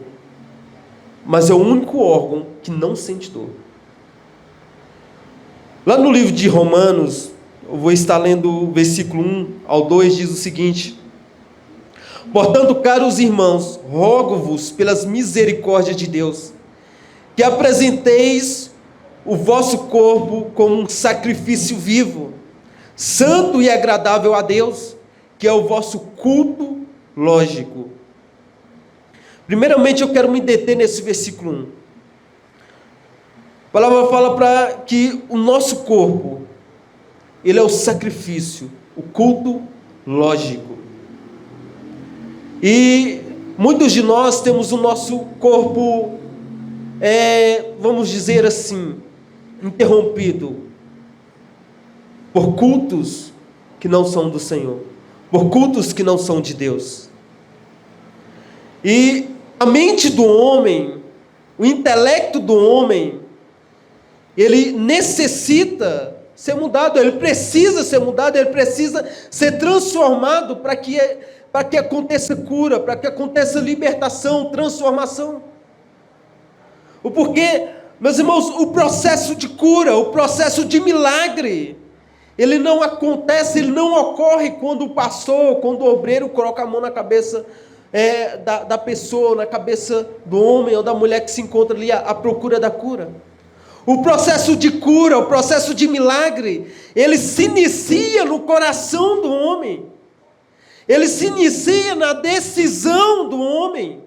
mas é o único órgão que não sente dor. Lá no livro de Romanos, eu vou estar lendo o versículo 1 ao 2, diz o seguinte: portanto, caros irmãos, rogo-vos pelas misericórdias de Deus, que apresenteis o vosso corpo como um sacrifício vivo, santo e agradável a Deus, que é o vosso culto lógico. Primeiramente, eu quero me deter nesse versículo 1. A palavra fala para que o nosso corpo, ele é o sacrifício, o culto lógico. E muitos de nós temos o nosso corpo, vamos dizer assim, interrompido por cultos que não são do Senhor, por cultos que não são de Deus. E a mente do homem, o intelecto do homem, ele necessita ser mudado, ele precisa ser mudado, ele precisa ser transformado para que aconteça cura, para que aconteça libertação, transformação. O porquê, meus irmãos, o processo de cura, o processo de milagre, ele não acontece, ele não ocorre quando o pastor, quando o obreiro coloca a mão na cabeça da pessoa, na cabeça do homem ou da mulher que se encontra ali à procura da cura. O processo de cura, o processo de milagre, ele se inicia no coração do homem. Ele se inicia na decisão do homem.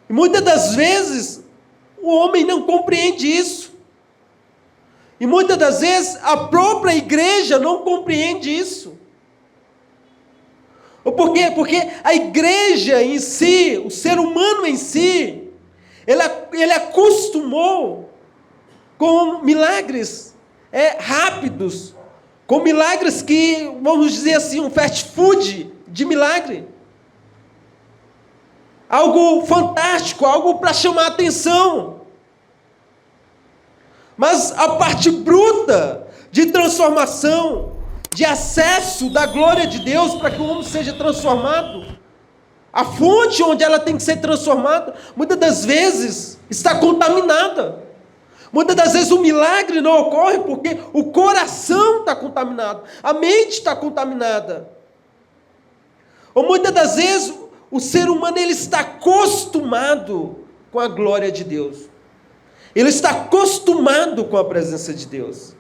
E muitas das vezes, o homem não compreende isso. E muitas das vezes, a própria igreja não compreende isso. Por quê? Porque a igreja em si, o ser humano em si, ele acostumou com milagres rápidos, com milagres que, vamos dizer assim, um fast food de milagre. Algo fantástico, algo para chamar a atenção. Mas a parte bruta de transformação, de acesso da glória de Deus para que o homem seja transformado, a fonte onde ela tem que ser transformada, muitas das vezes está contaminada. Muitas das vezes o milagre não ocorre porque o coração está contaminado, a mente está contaminada. Ou muitas das vezes o ser humano ele está acostumado com a glória de Deus. Ele está acostumado com a presença de Deus.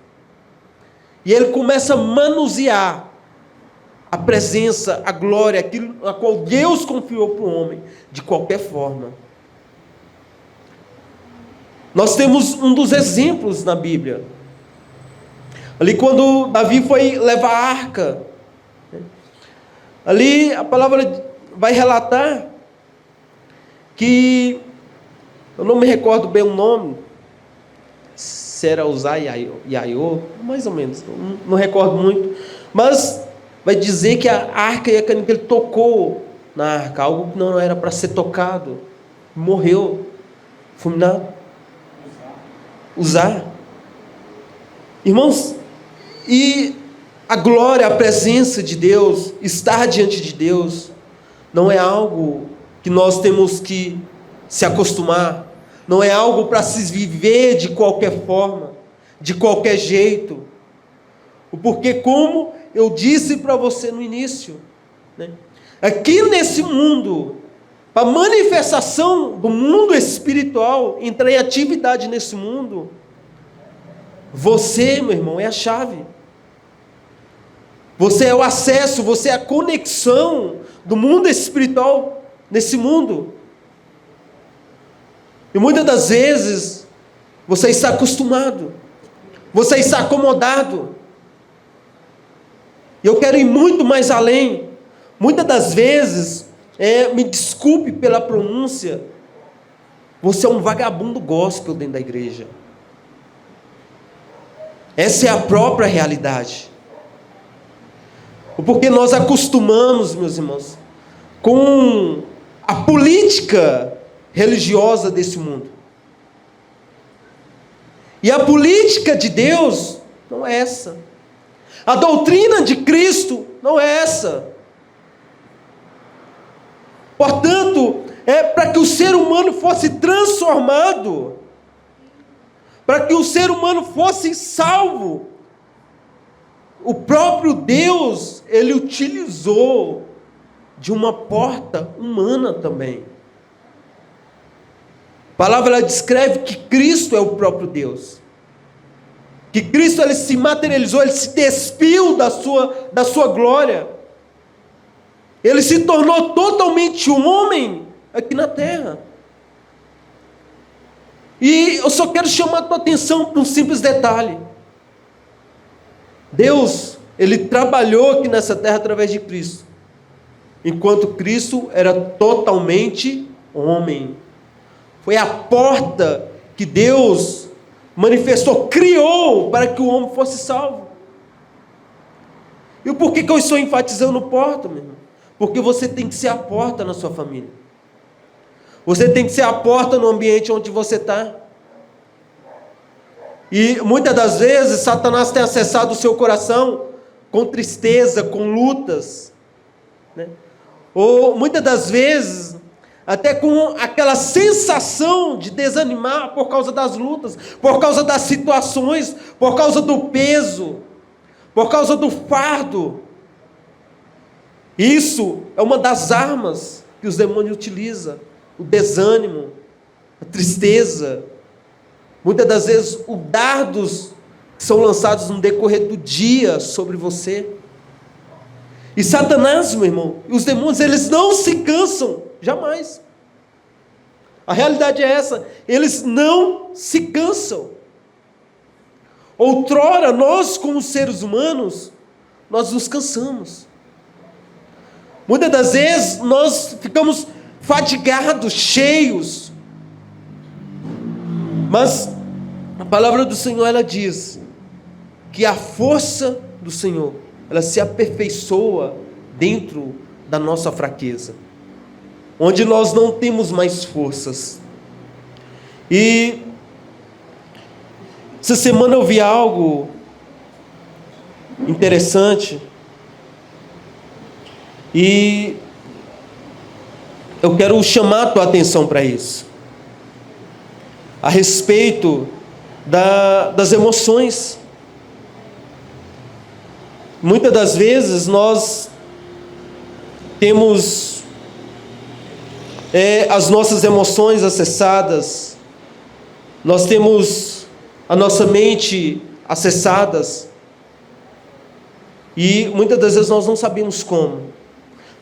E ele começa a manusear a presença, a glória, aquilo a qual Deus confiou para o homem, de qualquer forma. Nós temos um dos exemplos na Bíblia. Ali quando Davi foi levar a arca, ali a palavra vai relatar que, eu não me recordo bem o nome, se era Uzai Yaiô, mais ou menos, não recordo muito, mas vai dizer que a arca, que ele tocou na arca, algo que não era para ser tocado, morreu, fulminado. Usar. Irmãos, e a glória, a presença de Deus, estar diante de Deus, não é algo que nós temos que se acostumar, não é algo para se viver de qualquer forma, de qualquer jeito. Porque, como eu disse para você no início, né, aqui nesse mundo, para a manifestação do mundo espiritual, entrar em atividade nesse mundo, você, meu irmão, é a chave. Você é o acesso, você é a conexão do mundo espiritual nesse mundo. E muitas das vezes, você está acostumado, você está acomodado. E eu quero ir muito mais além. Muitas das vezes, me desculpe pela pronúncia, você é um vagabundo gospel dentro da igreja. Essa é a própria realidade. Porque nós acostumamos, meus irmãos, com a política religiosa desse mundo. E a política de Deus não é essa. A doutrina de Cristo não é essa. Portanto, para que o ser humano fosse transformado, para que o ser humano fosse salvo, o próprio Deus, ele utilizou de uma porta humana também. A palavra ela descreve que Cristo é o próprio Deus. Que Cristo ele se materializou, ele se despiu da sua glória. Ele se tornou totalmente homem aqui na terra. E eu só quero chamar a tua atenção para um simples detalhe. Deus, ele trabalhou aqui nessa terra através de Cristo. Enquanto Cristo era totalmente homem. Foi a porta que Deus manifestou, criou para que o homem fosse salvo. E por que eu estou enfatizando porta, meu irmão? Porque você tem que ser a porta na sua família. Você tem que ser a porta no ambiente onde você está. E muitas das vezes Satanás tem acessado o seu coração com tristeza, com lutas, né? Ou muitas das vezes até com aquela sensação de desanimar por causa das lutas, por causa das situações, por causa do peso, por causa do fardo. Isso é uma das armas que os demônios utilizam, o desânimo, a tristeza, muitas das vezes os dardos que são lançados no decorrer do dia sobre você. E Satanás, meu irmão, e os demônios, eles não se cansam, jamais. A realidade é essa, eles não se cansam. Outrora, nós como seres humanos, nós nos cansamos. Muitas das vezes, nós ficamos fatigados, cheios. Mas a palavra do Senhor, ela diz que a força do Senhor, ela se aperfeiçoa dentro da nossa fraqueza, onde nós não temos mais forças. E essa semana eu vi algo interessante, e eu quero chamar a tua atenção para isso, a respeito das emoções. Muitas das vezes nós temos as nossas emoções acessadas, nós temos a nossa mente acessadas, e muitas das vezes nós não sabemos como.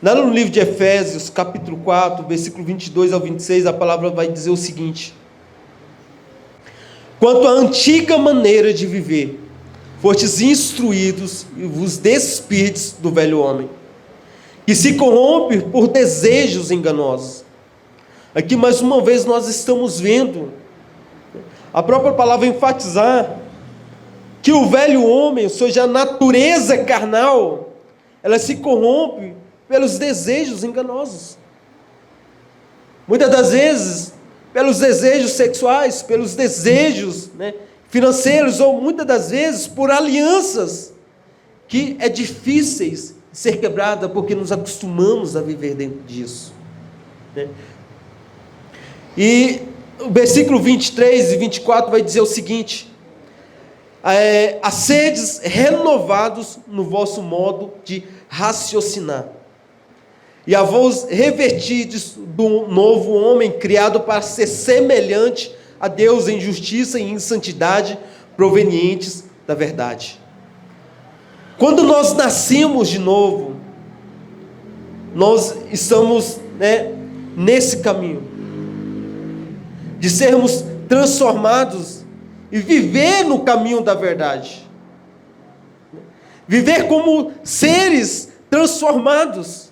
Lá no livro de Efésios, capítulo 4, versículo 22 ao 26, a palavra vai dizer o seguinte: quanto à antiga maneira de viver, fostes instruídos e vos despistes do velho homem, que se corrompe por desejos enganosos. Aqui mais uma vez nós estamos vendo a própria palavra enfatizar que o velho homem, ou seja, a natureza carnal, ela se corrompe pelos desejos enganosos. Muitas das vezes, pelos desejos sexuais, pelos desejos financeiros, ou muitas das vezes por alianças que é difíceis de ser quebrada, porque nos acostumamos a viver dentro disso. E o versículo 23 e 24 vai dizer o seguinte: a sedes renovados no vosso modo de raciocinar, e a vos revertides do novo homem, criado para ser semelhante a Deus em justiça e em santidade, provenientes da verdade. Quando nós nascemos de novo, nós estamos nesse caminho de sermos transformados e viver no caminho da verdade, viver como seres transformados.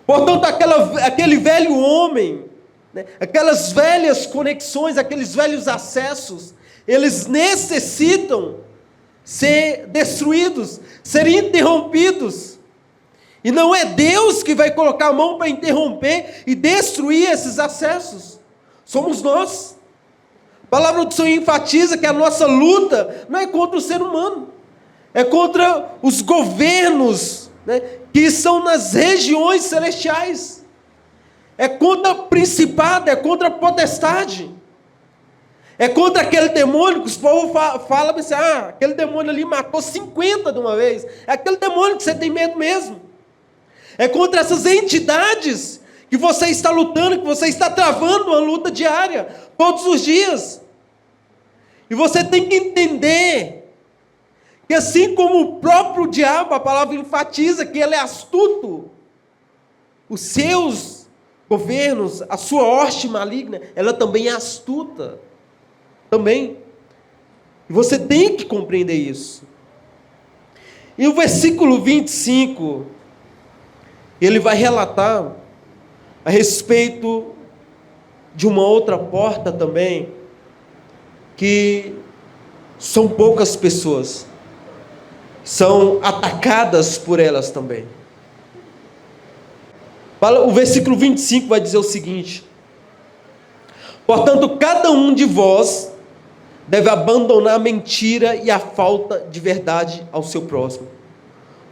Portanto, aquele velho homem, aquelas velhas conexões, aqueles velhos acessos, eles necessitam ser destruídos, ser interrompidos. E não é Deus que vai colocar a mão para interromper e destruir esses acessos. Somos nós. A palavra do Senhor enfatiza que a nossa luta não é contra o ser humano, é contra os governos, que estão nas regiões celestiais. É contra principado, é contra potestade. É contra aquele demônio que os povos falam assim: aquele demônio ali matou 50 de uma vez. É aquele demônio que você tem medo mesmo. É contra essas entidades que você está lutando, que você está travando uma luta diária, todos os dias. E você tem que entender que assim como o próprio diabo, a palavra enfatiza que ele é astuto, os seus governos, a sua hoste maligna, ela também é astuta. Também. E você tem que compreender isso. E o versículo 25, ele vai relatar a respeito de uma outra porta também, que são poucas pessoas, são atacadas por elas também. O versículo 25 vai dizer o seguinte: portanto, cada um de vós deve abandonar a mentira e a falta de verdade ao seu próximo,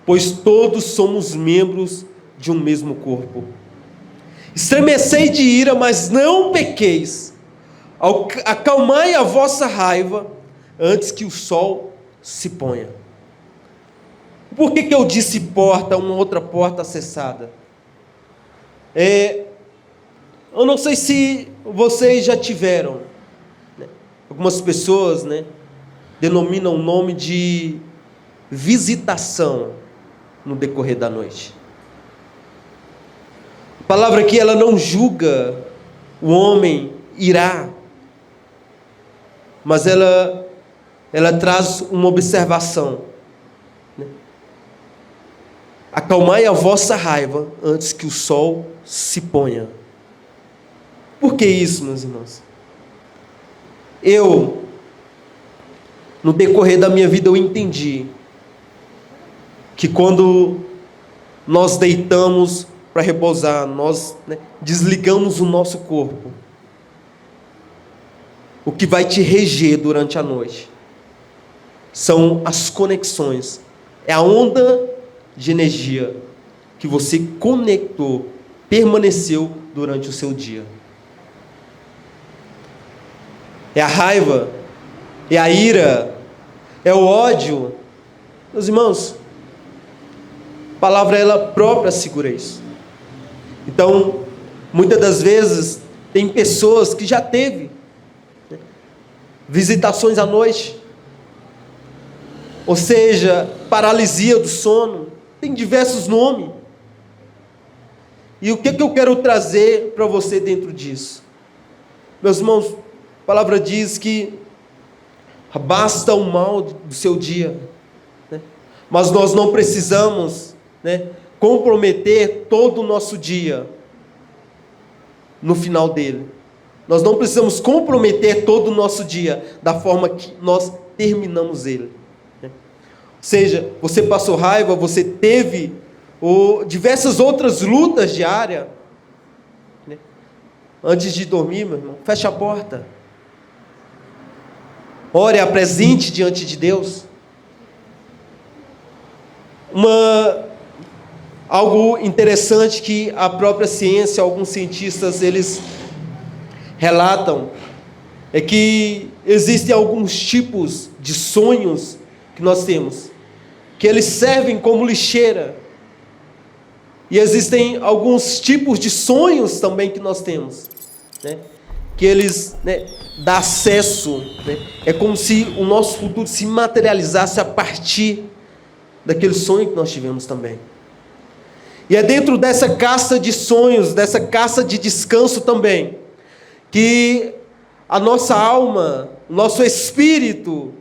pois todos somos membros de um mesmo corpo. Estremecei de ira, mas não pequeis. Acalmai a vossa raiva antes que o sol se ponha. Por que eu disse porta, uma outra porta acessada? Eu não sei se vocês já tiveram, né? Algumas pessoas, né, denominam o nome de visitação no decorrer da noite. A palavra aqui, ela não julga o homem irá, mas ela traz uma observação, né? Acalmai a vossa raiva antes que o sol se ponha. Por que isso, meus irmãos? No decorrer da minha vida, eu entendi que quando nós deitamos para repousar, nós, né, desligamos o nosso corpo, o que vai te reger durante a noite são as conexões, é a onda de energia que você conectou, permaneceu durante o seu dia. É a raiva, é a ira, é o ódio. Meus irmãos, a palavra ela própria segura isso. Então, muitas das vezes, tem pessoas que já teve, né, visitações à noite, ou seja, paralisia do sono, tem diversos nomes. E o que eu quero trazer para você dentro disso? Meus irmãos, a palavra diz que basta o mal do seu dia, né? Mas nós não precisamos, né, comprometer todo o nosso dia no final dele. Nós não precisamos comprometer todo o nosso dia da forma que nós terminamos ele, né? Ou seja, você passou raiva, você teve diversas outras lutas diárias, né? Antes de dormir, meu irmão, feche a porta. Ore, apresente diante de Deus. Algo interessante que a própria ciência, alguns cientistas, eles relatam, é que existem alguns tipos de sonhos que nós temos, que eles servem como lixeira. E existem alguns tipos de sonhos também que nós temos, né, que eles, né, dão acesso, né, é como se o nosso futuro se materializasse a partir daquele sonho que nós tivemos também. E é dentro dessa caça de sonhos, dessa caça de descanso também, que a nossa alma, o nosso espírito,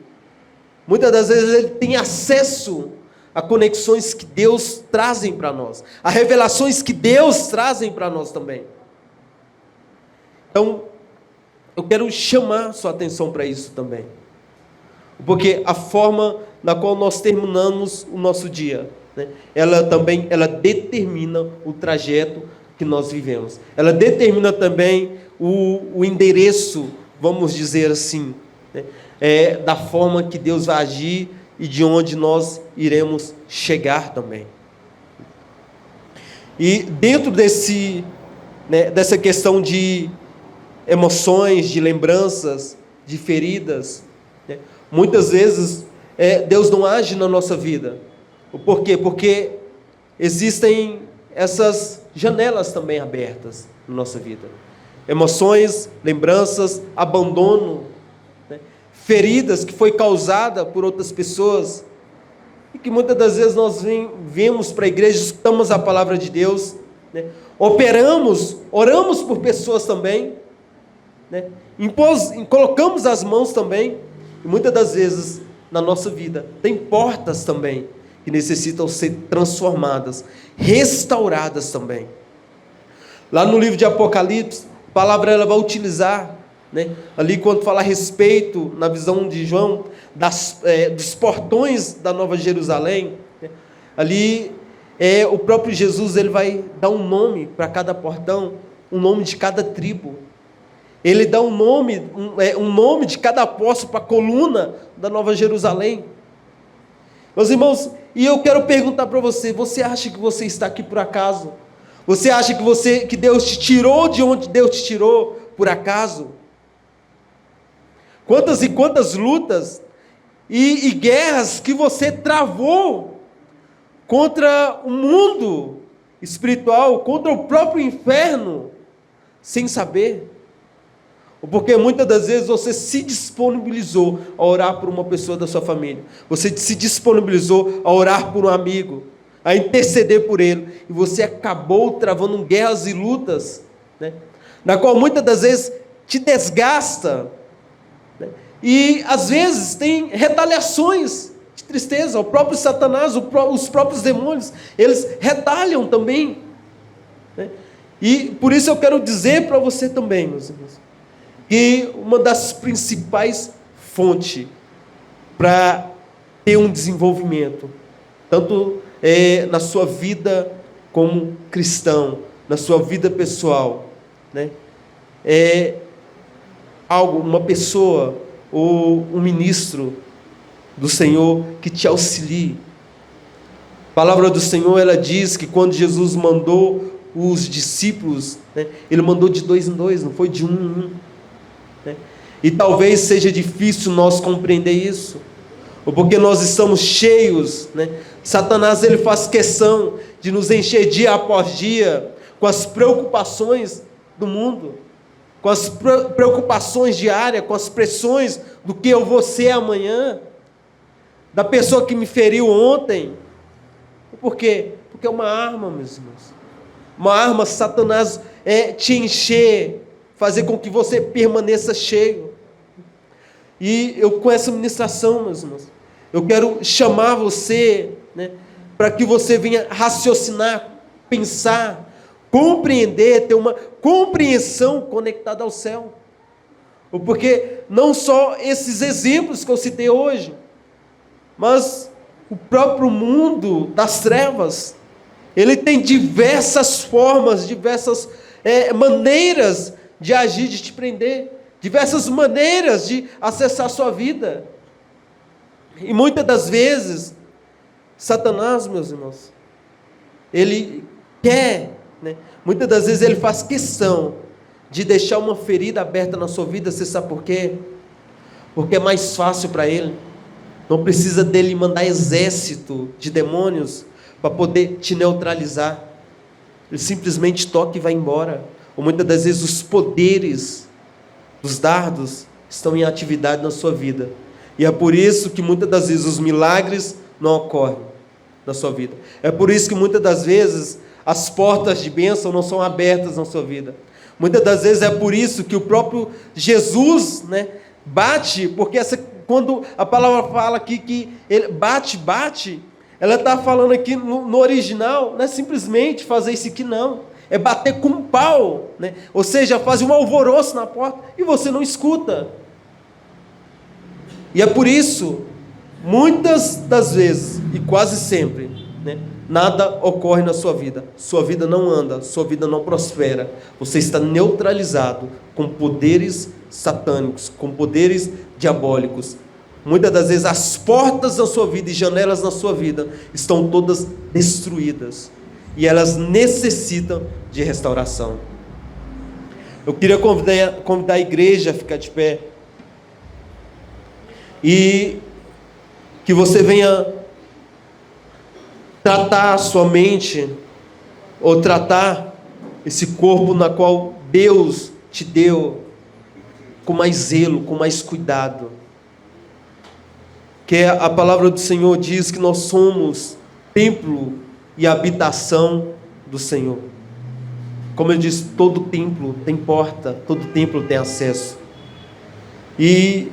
muitas das vezes ele tem acesso a conexões que Deus trazem para nós, a revelações que Deus trazem para nós também. Então, eu quero chamar sua atenção para isso também, porque a forma na qual nós terminamos o nosso dia, né, ela determina o trajeto que nós vivemos, ela determina também o endereço, vamos dizer assim, né, da forma que Deus vai agir e de onde nós iremos chegar também. E dentro dessa questão de emoções, de lembranças, de feridas, né, muitas vezes Deus não age na nossa vida. Por quê? Porque existem essas janelas também abertas na nossa vida. Emoções, lembranças, abandono, né, feridas que foi causada por outras pessoas, e que muitas das vezes nós vemos para a igreja, escutamos a palavra de Deus, né, oramos por pessoas também, né, colocamos as mãos também, e muitas das vezes na nossa vida tem portas também que necessitam ser transformadas, restauradas também. Lá no livro de Apocalipse, a palavra ela vai utilizar, né, ali quando fala a respeito, na visão de João, dos portões da Nova Jerusalém, né, ali o próprio Jesus ele vai dar um nome para cada portão, um nome de cada tribo. Ele dá um nome de cada apóstolo para a coluna da Nova Jerusalém. Meus irmãos, e eu quero perguntar para você, você acha que você está aqui por acaso? Você acha que Deus te tirou de onde Deus te tirou por acaso? Quantas e quantas lutas e guerras que você travou contra o mundo espiritual, contra o próprio inferno, sem saber? Porque muitas das vezes você se disponibilizou a orar por uma pessoa da sua família, você se disponibilizou a orar por um amigo, a interceder por ele, e você acabou travando guerras e lutas, né, na qual muitas das vezes te desgasta, né, e às vezes tem retaliações de tristeza. O próprio Satanás, os próprios demônios, eles retalham também, né? E por isso eu quero dizer para você também, meus irmãos, que uma das principais fontes para ter um desenvolvimento, tanto na sua vida como cristão, na sua vida pessoal, né, é uma pessoa ou um ministro do Senhor que te auxilie. A palavra do Senhor, ela diz que quando Jesus mandou os discípulos, né, ele mandou de 2 em 2, não foi de 1 em 1, né? E talvez seja difícil nós compreender isso, ou porque nós estamos cheios, né? Satanás, ele faz questão de nos encher dia após dia com as preocupações do mundo, com as preocupações diárias, com as pressões do que eu vou ser amanhã, da pessoa que me feriu ontem. Por quê? Porque é uma arma, meus irmãos. Uma arma, Satanás, te encher, fazer com que você permaneça cheio. E eu, com essa ministração, meus irmãos, eu quero chamar você, né, para que você venha raciocinar, pensar, compreender, ter uma compreensão conectada ao céu. Porque não só esses exemplos que eu citei hoje, mas o próprio mundo das trevas, ele tem diversas formas, diversas maneiras de agir, de te prender, diversas maneiras de acessar a sua vida. E muitas das vezes, Satanás, meus irmãos, ele quer, né, muitas das vezes ele faz questão de deixar uma ferida aberta na sua vida. Você sabe por quê? Porque é mais fácil para ele. Não precisa dele mandar exército de demônios para poder te neutralizar. Ele simplesmente toca e vai embora. Ou muitas das vezes os poderes dos dardos estão em atividade na sua vida. E é por isso que muitas das vezes os milagres não ocorrem na sua vida. É por isso que muitas das vezes as portas de bênção não são abertas na sua vida. Muitas das vezes é por isso que o próprio Jesus, né, bate, porque quando a palavra fala aqui que ele bate, ela está falando aqui no original, não é simplesmente fazer isso aqui, não. É bater com um pau, né? Ou seja, fazer um alvoroço na porta e você não escuta. E é por isso, muitas das vezes, e quase sempre, né, nada ocorre na sua vida não anda, sua vida não prospera, você está neutralizado com poderes satânicos, com poderes diabólicos. Muitas das vezes as portas da sua vida e janelas na sua vida estão todas destruídas, e elas necessitam de restauração. Eu queria convidar a igreja a ficar de pé, e que você venha tratar a sua mente, ou tratar esse corpo na qual Deus te deu, com mais zelo, com mais cuidado. Que a palavra do Senhor diz que nós somos templo e habitação do Senhor. Como ele diz, todo templo tem porta, todo templo tem acesso. E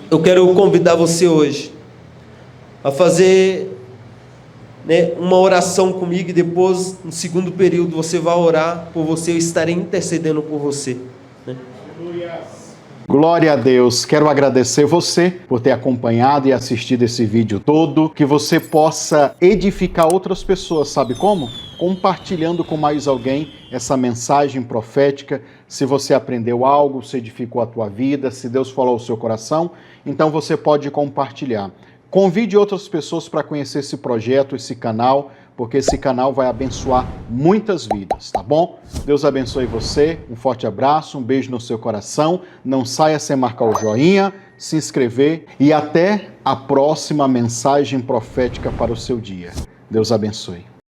eu quero convidar você hoje a fazer, né, uma oração comigo, e depois, no segundo período, você vai orar por você, eu estarei intercedendo por você, né? Glória a Deus. Quero agradecer você por ter acompanhado e assistido esse vídeo todo, que você possa edificar outras pessoas, sabe como? Compartilhando com mais alguém essa mensagem profética. Se você aprendeu algo, se edificou a tua vida, se Deus falou ao seu coração, então você pode compartilhar. Convide outras pessoas para conhecer esse projeto, esse canal, porque esse canal vai abençoar muitas vidas, tá bom? Deus abençoe você, um forte abraço, um beijo no seu coração, não saia sem marcar o joinha, se inscrever e até a próxima mensagem profética para o seu dia. Deus abençoe.